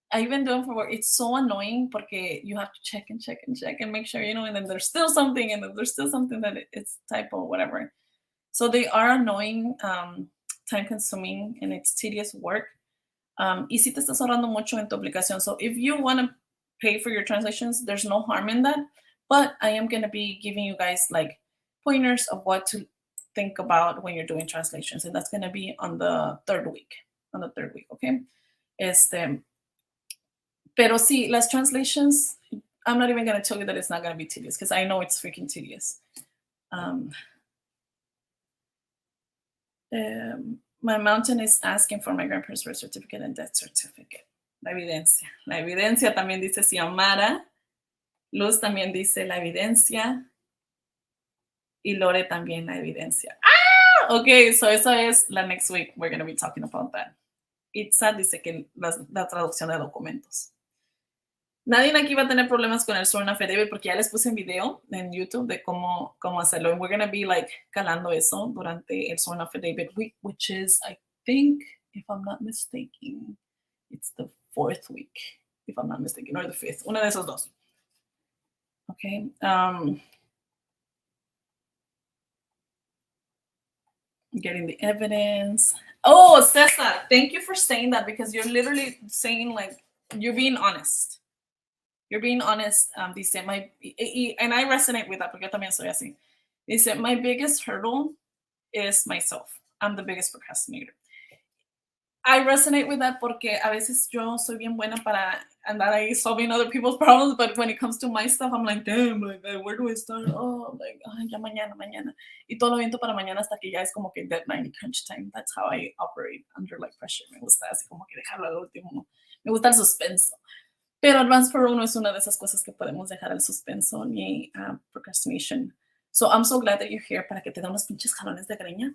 I've been doing for work. It's so annoying porque you have to check and make sure, and then there's still something, and then there's still something that it's typo, whatever. So they are annoying, time consuming, and it's tedious work. Y si te estás ahorrando mucho en tu aplicación. So if you want to pay for your translations, there's no harm in that. But I am going to be giving you guys like pointers of what to think about when you're doing translations, and that's going to be on the third week. Okay. Pero sí, las translations, I'm not even going to tell you that it's not going to be tedious because I know it's freaking tedious. My mountain is asking for my grandparents' birth certificate and death certificate. La evidencia. La evidencia también dice Xiomara. Luz también dice la evidencia. Y Lore también la evidencia. ¡Ah! Okay, so eso es la next week. We're going to be talking about that. Itza dice que la traducción de documentos. Nadie aquí va a tener problemas con el sworn affidavit porque ya les puse un video en YouTube de cómo hacerlo. And we're going to be like calando eso durante el sworn affidavit week, which is, I think, if I'm not mistaken, it's the 4th week, if I'm not mistaken, or the 5th. Una de esos dos. Okay. Getting the evidence. Oh, Cesar, thank you for saying that because you're literally saying like, you're being honest. you're being honest. Dice, and I resonate with that porque yo también soy así. Dice, my biggest hurdle is myself. I'm the biggest procrastinator. I resonate with that porque a veces yo soy bien buena para andar ahí solving other people's problems, but when it comes to my stuff, I'm like, damn, like, where do I start? Oh, like, ya mañana. Y todo lo viento para mañana hasta que ya es como que deadline, crunch time. That's how I operate under like pressure. Me gusta así como que dejarlo al último. Me gusta el suspenso. Pero advance parole no es una de esas cosas que podemos dejar al suspenso ni procrastination. So I'm so glad that you're here para que te den unos pinches jalones de greña.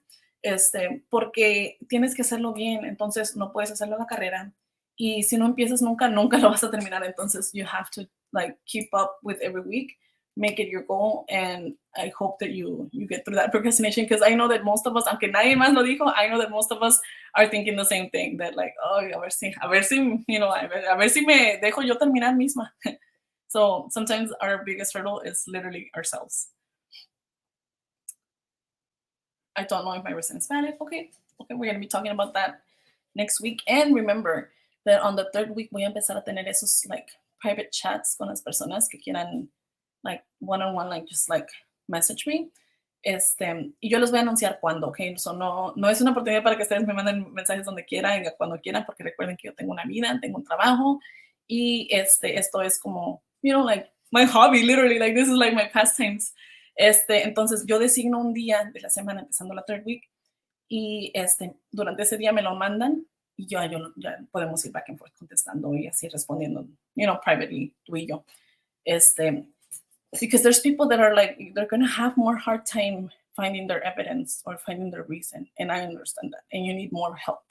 Porque tienes que hacerlo bien, entonces no puedes hacerlo a la carrera y si no empiezas nunca lo vas a terminar, entonces you have to like keep up with every week, make it your goal, and I hope that you get through that procrastination because I know that most of us, aunque nadie más lo dijo, I know that most of us are thinking the same thing, that like, oh, a ver si, you know, a ver si me dejo yo terminar misma. So sometimes our biggest hurdle is literally ourselves. I don't know if my resident is valid. Okay, we're going to be talking about that next week. And remember that on the third week voy a empezar a tener esos like private chats con las personas que quieran like one-on-one, like just like message me. Y yo les voy a anunciar cuándo, okay? So no es una oportunidad para que ustedes me manden mensajes donde quieran y cuando quieran, porque recuerden que yo tengo una vida, tengo un trabajo y esto es como, you know, like my hobby, literally, like this is like my pastimes. Entonces yo designo un día de la semana empezando la third week y durante ese día me lo mandan y ya podemos ir back and forth contestando y así respondiendo, you know, privately, tú y yo. Because there's people that are like, they're going to have more hard time finding their evidence or finding their reason. And I understand that. And you need more help.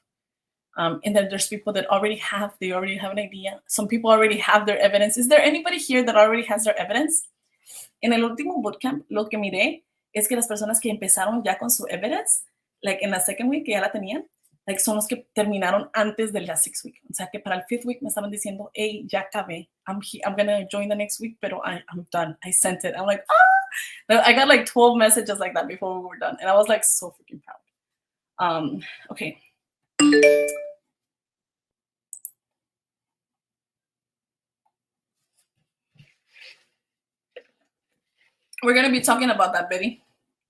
And then there's people that already have an idea. Some people already have their evidence. Is there anybody here that already has their evidence? En el último bootcamp, lo que miré es que las personas que empezaron ya con su evidence, like en la second week, que ya la tenían, like son los que terminaron antes de la sixth week. O sea, que para el fifth week me estaban diciendo, hey, ya acabé. I'm going to join the next week, pero I'm done. I sent it. I'm like, ah! I got like 12 messages like that before we were done. And I was like so freaking proud. Okay. We're going to be talking about that, Betty.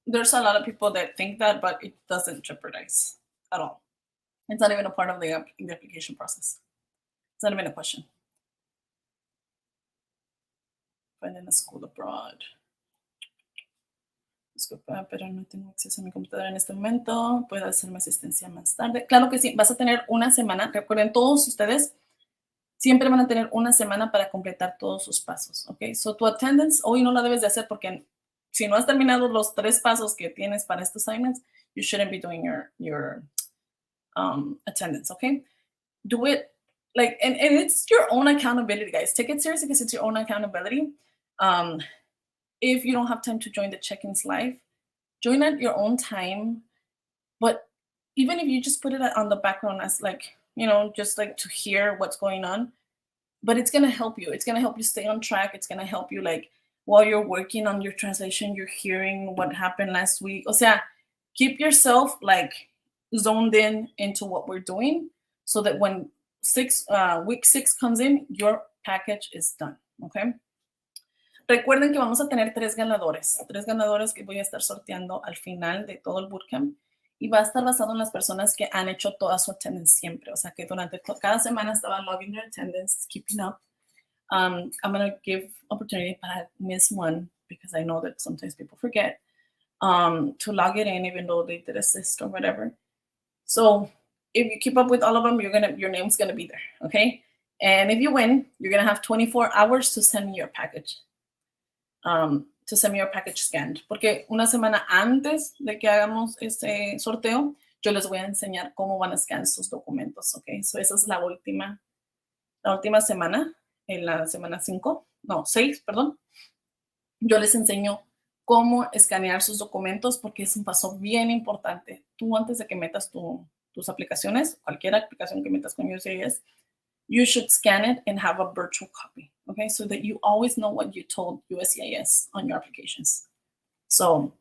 There's a lot of people that think that, but it doesn't jeopardize at all. It's not even a part of the application process. It's not even a question. Finding a school abroad. Disculpa, pero no tengo acceso a mi computadora en este momento. Puedo hacerme asistencia más tarde. Claro que sí, vas a tener una semana. Recuerden, todos ustedes siempre van a tener una semana para completar todos sus pasos, ¿ok? So, tu attendance hoy no la debes de hacer porque si no has terminado los 3 pasos que tienes para estos assignments, you shouldn't be doing your attendance, okay? Do it like, and it's your own accountability, guys. Take it seriously because it's your own accountability. If you don't have time to join the check-ins live, join at your own time. But even if you just put it on the background as like, you know, just like to hear what's going on, but it's going to help you. It's going to help you stay on track. It's going to help you like while you're working on your translation, you're hearing what happened last week. O sea, keep yourself like zoned in into what we're doing so that when week 6 comes in, your package is done, okay? Recuerden que vamos a tener 3 ganadores que voy a estar sorteando al final de todo el bootcamp y va a estar basado en las personas que han hecho toda su attendance siempre, o sea que durante cada semana estaban logging their attendance, keeping up. I'm going to give opportunity para miss one because I know that sometimes people forget to log it in even though they did assist or whatever. So if you keep up with all of them, your name's gonna be there, okay? And if you win, you're gonna have 24 hours to send me your package. To send me your package scanned. Porque una semana antes de que hagamos este sorteo, yo les voy a enseñar cómo van a scan sus documentos, okay? So esa es la última semana, en la semana 6, perdón. Yo les enseño cómo escanear sus documentos porque es un paso bien importante. Tú antes de que metas tus aplicaciones, cualquier aplicación que metas con USCIS, you should scan it and have a virtual copy, okay? So that you always know what you told USCIS on your applications. So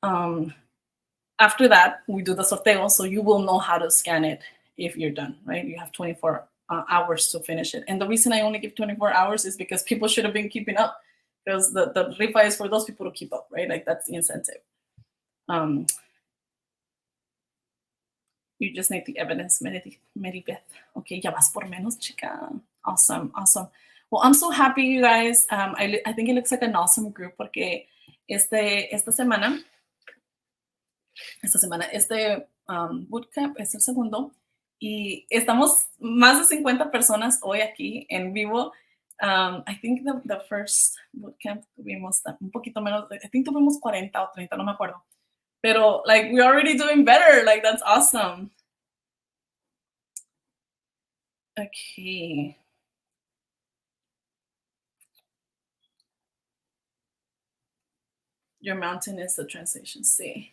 after that, we do the sorteo, so you will know how to scan it if you're done, right? You have 24 hours to finish it. And the reason I only give 24 hours is because people should have been keeping up, because the rifa is for those people to keep up, right? Like that's the incentive. You just need the evidence, Maribeth. Okay, ya vas por menos, chica. Awesome, awesome. Well, I'm so happy, you guys. I think it looks like an awesome group porque esta semana, bootcamp es el segundo y estamos más de 50 personas hoy aquí en vivo. I think the first bootcamp tuvimos un poquito menos, I think tuvimos 40 o 30, no me acuerdo. Pero, like, we're already doing better. Like, that's awesome. Okay. Your mountain is the translation, sí.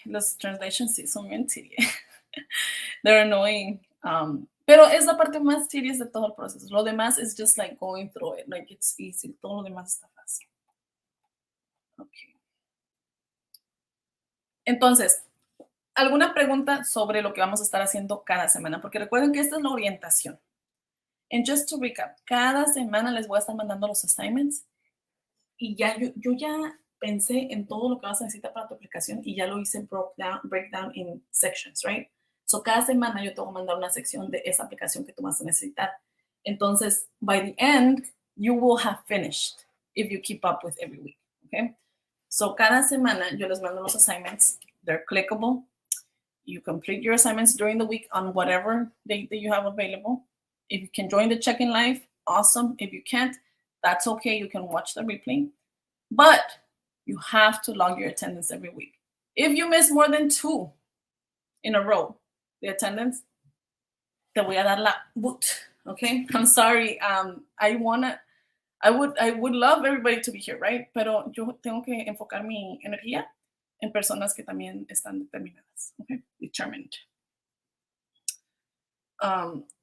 Los translations sí son bien tedious. They're annoying. Pero es la parte más tedious de todo el proceso. Lo demás is just like going through it. Like, it's easy. Todo lo demás está fácil. Okay. Entonces, ¿alguna pregunta sobre lo que vamos a estar haciendo cada semana? Porque recuerden que esta es la orientación. And just to recap, cada semana les voy a estar mandando los assignments y ya yo ya pensé en todo lo que vas a necesitar para tu aplicación y ya lo hice breakdown in sections, right? So cada semana yo te voy a mandar una sección de esa aplicación que tú vas a necesitar. Entonces, by the end, you will have finished if you keep up with every week, okay? So cada semana yo les mando los assignments. They're clickable. You complete your assignments during the week on whatever date that you have available. If you can join the check-in live, awesome. If you can't, that's okay. You can watch the replay. But you have to log your attendance every week. If you miss more than 2 in a row, the attendance, te voy a dar la boot, okay? I'm sorry. I would love everybody to be here, right? Pero yo tengo que enfocar mi energía en personas que también están determinadas, okay? Determined.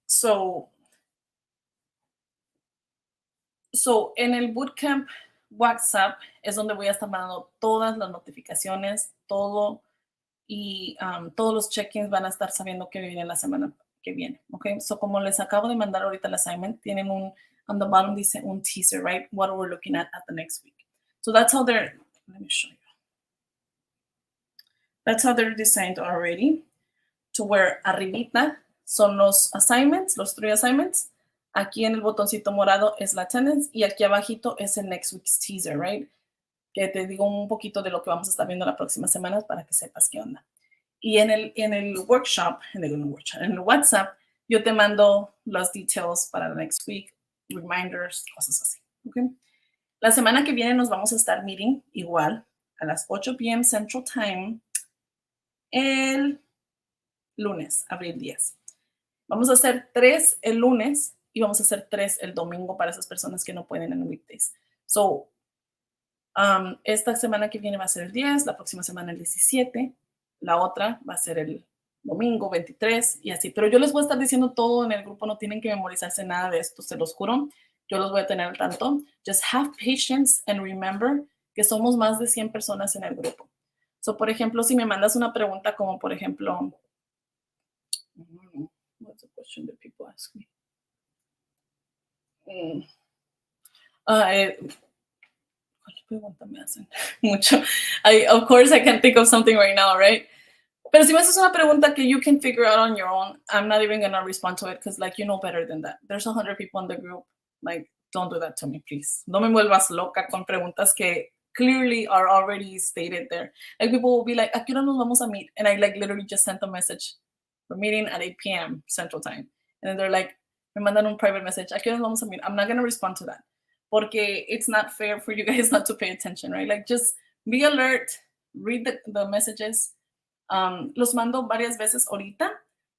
So en el bootcamp WhatsApp es donde voy a estar mandando todas las notificaciones, todo, y todos los check-ins van a estar sabiendo que viene la semana que viene, okay? So como les acabo de mandar ahorita el assignment, tienen on the bottom dice un teaser, right? What we're looking at the next week. So that's how let me show you. That's how they're designed already, to where arribita son los assignments, los 3 assignments. Aquí en el botoncito morado es la attendance y aquí abajito es el next week's teaser, right? Que te digo un poquito de lo que vamos a estar viendo la próxima semana para que sepas qué onda. Y en el workshop, en el WhatsApp, yo te mando los details para el next week, reminders, cosas así, ¿ok? La semana que viene nos vamos a estar meeting igual a las 8 p.m. Central Time el lunes, abril 10. Vamos a hacer 3 el lunes y vamos a hacer 3 el domingo para esas personas que no pueden en weekdays. So, esta semana que viene va a ser el 10, la próxima semana el 17, la otra va a ser el domingo 23 y así. Pero yo les voy a estar diciendo todo en el grupo, no tienen que memorizarse nada de esto, se los juro. Yo los voy a tener al tanto. Just have patience and remember que somos más de 100 personas en el grupo. So, por ejemplo, si me mandas una pregunta como, por ejemplo, what's the question that people ask me? Pregunta me hacen mucho. Of course, I can't think of something right now, right? Pero si me haces una pregunta que you can figure out on your own, I'm not even going to respond to it because, like, you know better than that. There's 100 people in the group. Like, don't do that to me, please. No me vuelvas loca con preguntas que clearly are already stated there. Like, people will be like, ¿a qué hora nos vamos a meet? And I, like, literally just sent a message. We're meeting at 8 p.m. Central Time. And then they're like, me mandan un private message. ¿A qué hora nos vamos a meet? I'm not going to respond to that. Porque it's not fair for you guys not to pay attention, right? Like, just be alert, read the messages. Los mando varias veces ahorita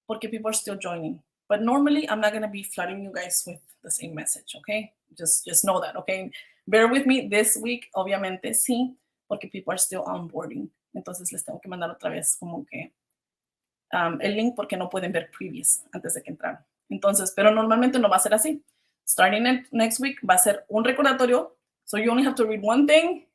porque people are still joining. But normally, I'm not going to be flooding you guys with the same message, okay? Just know that, okay? Bear with me this week, obviamente sí, porque people are still onboarding. Entonces, les tengo que mandar otra vez como que el link porque no pueden ver previous antes de que entraran. Entonces, pero normalmente no va a ser así. Starting next week va a ser un recordatorio. So you only have to read one thing,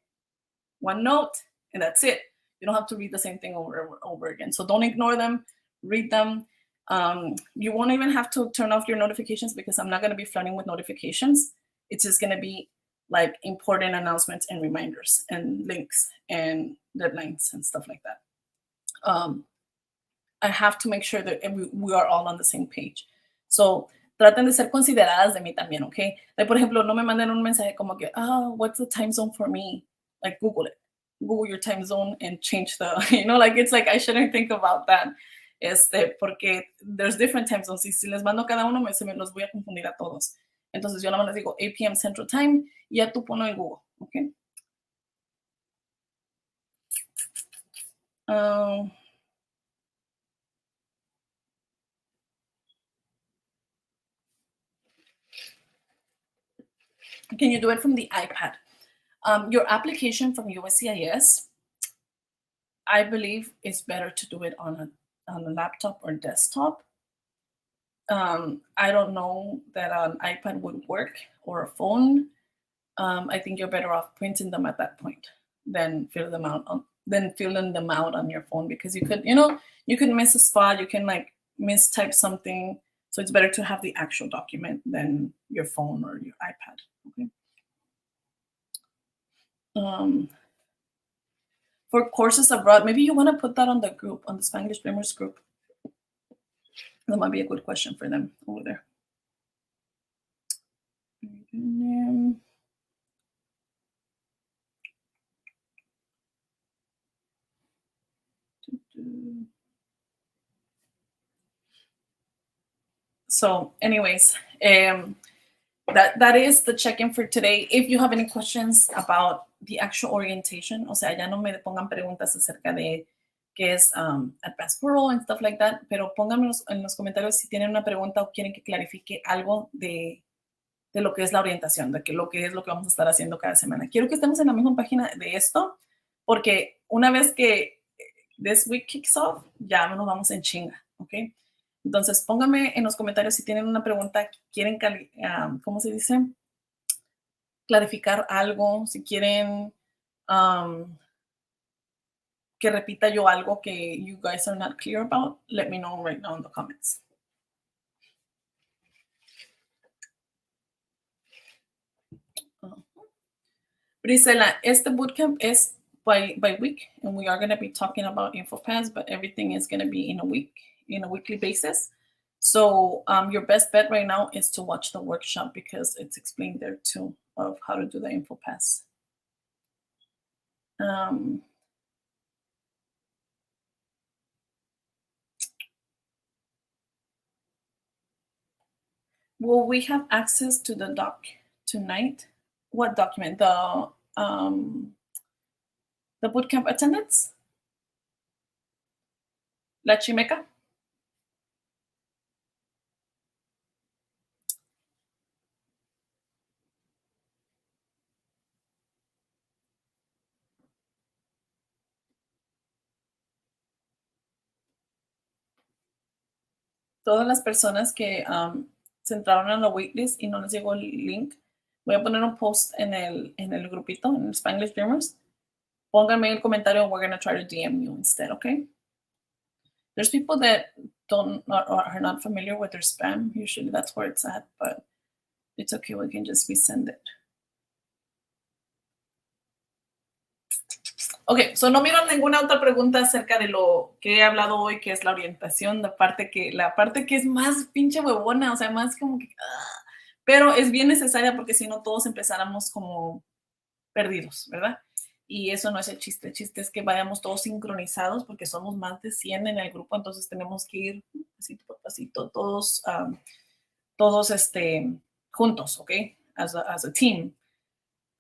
one note, and that's it. You don't have to read the same thing over again. So don't ignore them. Read them. You won't even have to turn off your notifications because I'm not going to be flooding with notifications. It's just going to be like important announcements and reminders and links and deadlines and stuff like that. I have to make sure that we are all on the same page. So traten de ser consideradas de mí también, ¿ok? Like, por ejemplo, no me manden un mensaje como que, what's the time zone for me? Like, Google it. Google your time zone and change the, like, it's like, I shouldn't think about that. Porque there's different time zones. Y si les mando cada uno, se me los voy a confundir a todos. Entonces, yo nada más les digo 8 p.m. Central Time y ya tú ponlo en Google, ¿ok? Can you do it from the iPad? Your application from USCIS, I believe it's better to do it on a laptop or desktop. I don't know that an iPad would work or a phone. I think you're better off printing them at that point than filling them out on your phone, because you could miss a spot, you can like mistype something. So it's better to have the actual document than your phone or your iPad. Okay. For courses abroad, maybe you want to put that on the group, on the Spanglish Dreamers group. That might be a good question for them over there. So anyways, that is the check-in for today. If you have any questions about the actual orientation, o sea, ya no me pongan preguntas acerca de qué es advanced parole and stuff like that, pero pónganme en los comentarios si tienen una pregunta o quieren que clarifique algo de lo que es la orientación, de lo que es lo que vamos a estar haciendo cada semana. Quiero que estemos en la misma página de esto, porque una vez que this week kicks off, ya nos vamos en chinga, ¿ok? Entonces, pónganme en los comentarios si tienen una pregunta, quieren, ¿cómo se dice? Clarificar algo, si quieren que repita yo algo que you guys are not clear about, let me know right now in the comments. Brisela, este bootcamp is by week, and we are going to be talking about InfoPass, but everything is going to be in a weekly basis. So your best bet right now is to watch the workshop, because it's explained there too of how to do the InfoPass. Will we have access to the doc tonight? What document? The bootcamp attendance? La Chimeca? Todas las personas que se entraron a la waitlist y no les llegó el link, voy a poner un post en el grupito, en Spanglish Dreamers. Pónganme el comentario, we're going to try to DM you instead, okay? There's people that are not familiar with their spam. Usually that's where it's at, but it's okay. We can just resend it. Ok, so no miro ninguna otra pregunta acerca de lo que he hablado hoy, que es la orientación, la parte que es más pinche huevona, o sea, más como que... pero es bien necesaria, porque si no todos empezáramos como perdidos, ¿verdad? Y eso no es el chiste es que vayamos todos sincronizados, porque somos más de 100 en el grupo, entonces tenemos que ir pasito por pasito, todos juntos, ¿ok? As a team.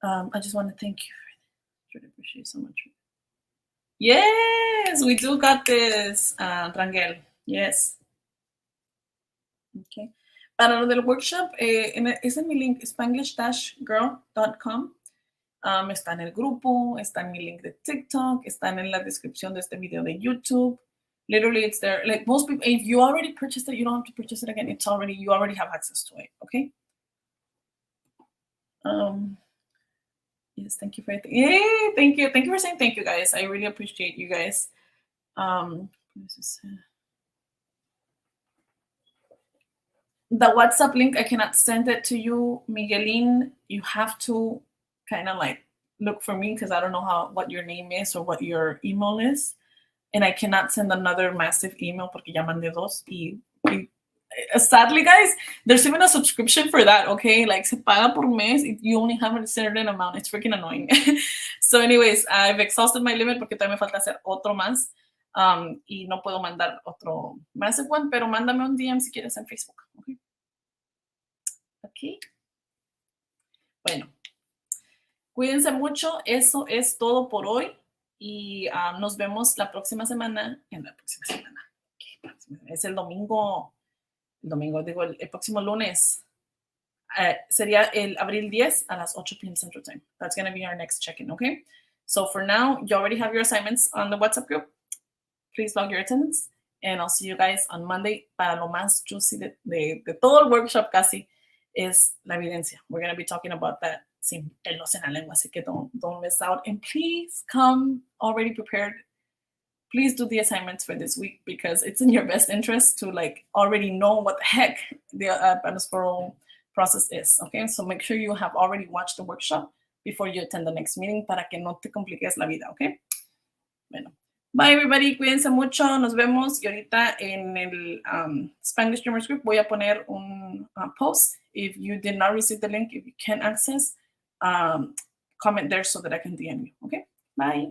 I just want to thank you. I really appreciate so much. Yes, we do got this, Rangel. Yes. Okay. Para lo del workshop, es en mi link, spanglish-girl.com. Está en el grupo, está en mi link de TikTok, están en la descripción de este video de YouTube. Literally, it's there. Like most people, if you already purchased it, you don't have to purchase it again. You already have access to it. Okay. Yes, thank you for it. Yay, thank you for saying thank you, guys. I really appreciate you guys. The WhatsApp link, I cannot send it to you, Miguelin. You have to kind of like look for me because I don't know what your name is or what your email is. And I cannot send another massive email porque ya mandé dos. Sadly, guys, there's even a subscription for that, okay? Like, se paga por mes if you only have a certain amount. It's freaking annoying. So anyways, I've exhausted my limit porque todavía me falta hacer otro más. Y no puedo mandar otro massive one, pero mándame un DM si quieres en Facebook, okay? Aquí. Bueno, cuídense mucho. Eso es todo por hoy. Y nos vemos la próxima semana. Es el domingo. Digo, el próximo lunes. Sería el abril 10 a las 8 p.m. Central Time. That's going to be our next check-in, okay? So for now, you already have your assignments on the WhatsApp group. Please log your attendance. And I'll see you guys on Monday. Para lo más juicy de todo el workshop casi es la evidencia. We're going to be talking about that sin pelos en la lengua, así que don't miss out. And please come already prepared. Please do the assignments for this week because it's in your best interest to like already know what the heck the parole process is, okay? So make sure you have already watched the workshop before you attend the next meeting para que no te compliques la vida, okay? Bueno, bye everybody, cuídense mucho, nos vemos. Y ahorita en el Spanglish Dreamers Group voy a poner un post. If you did not receive the link, if you can't access, comment there so that I can DM you, okay? Bye.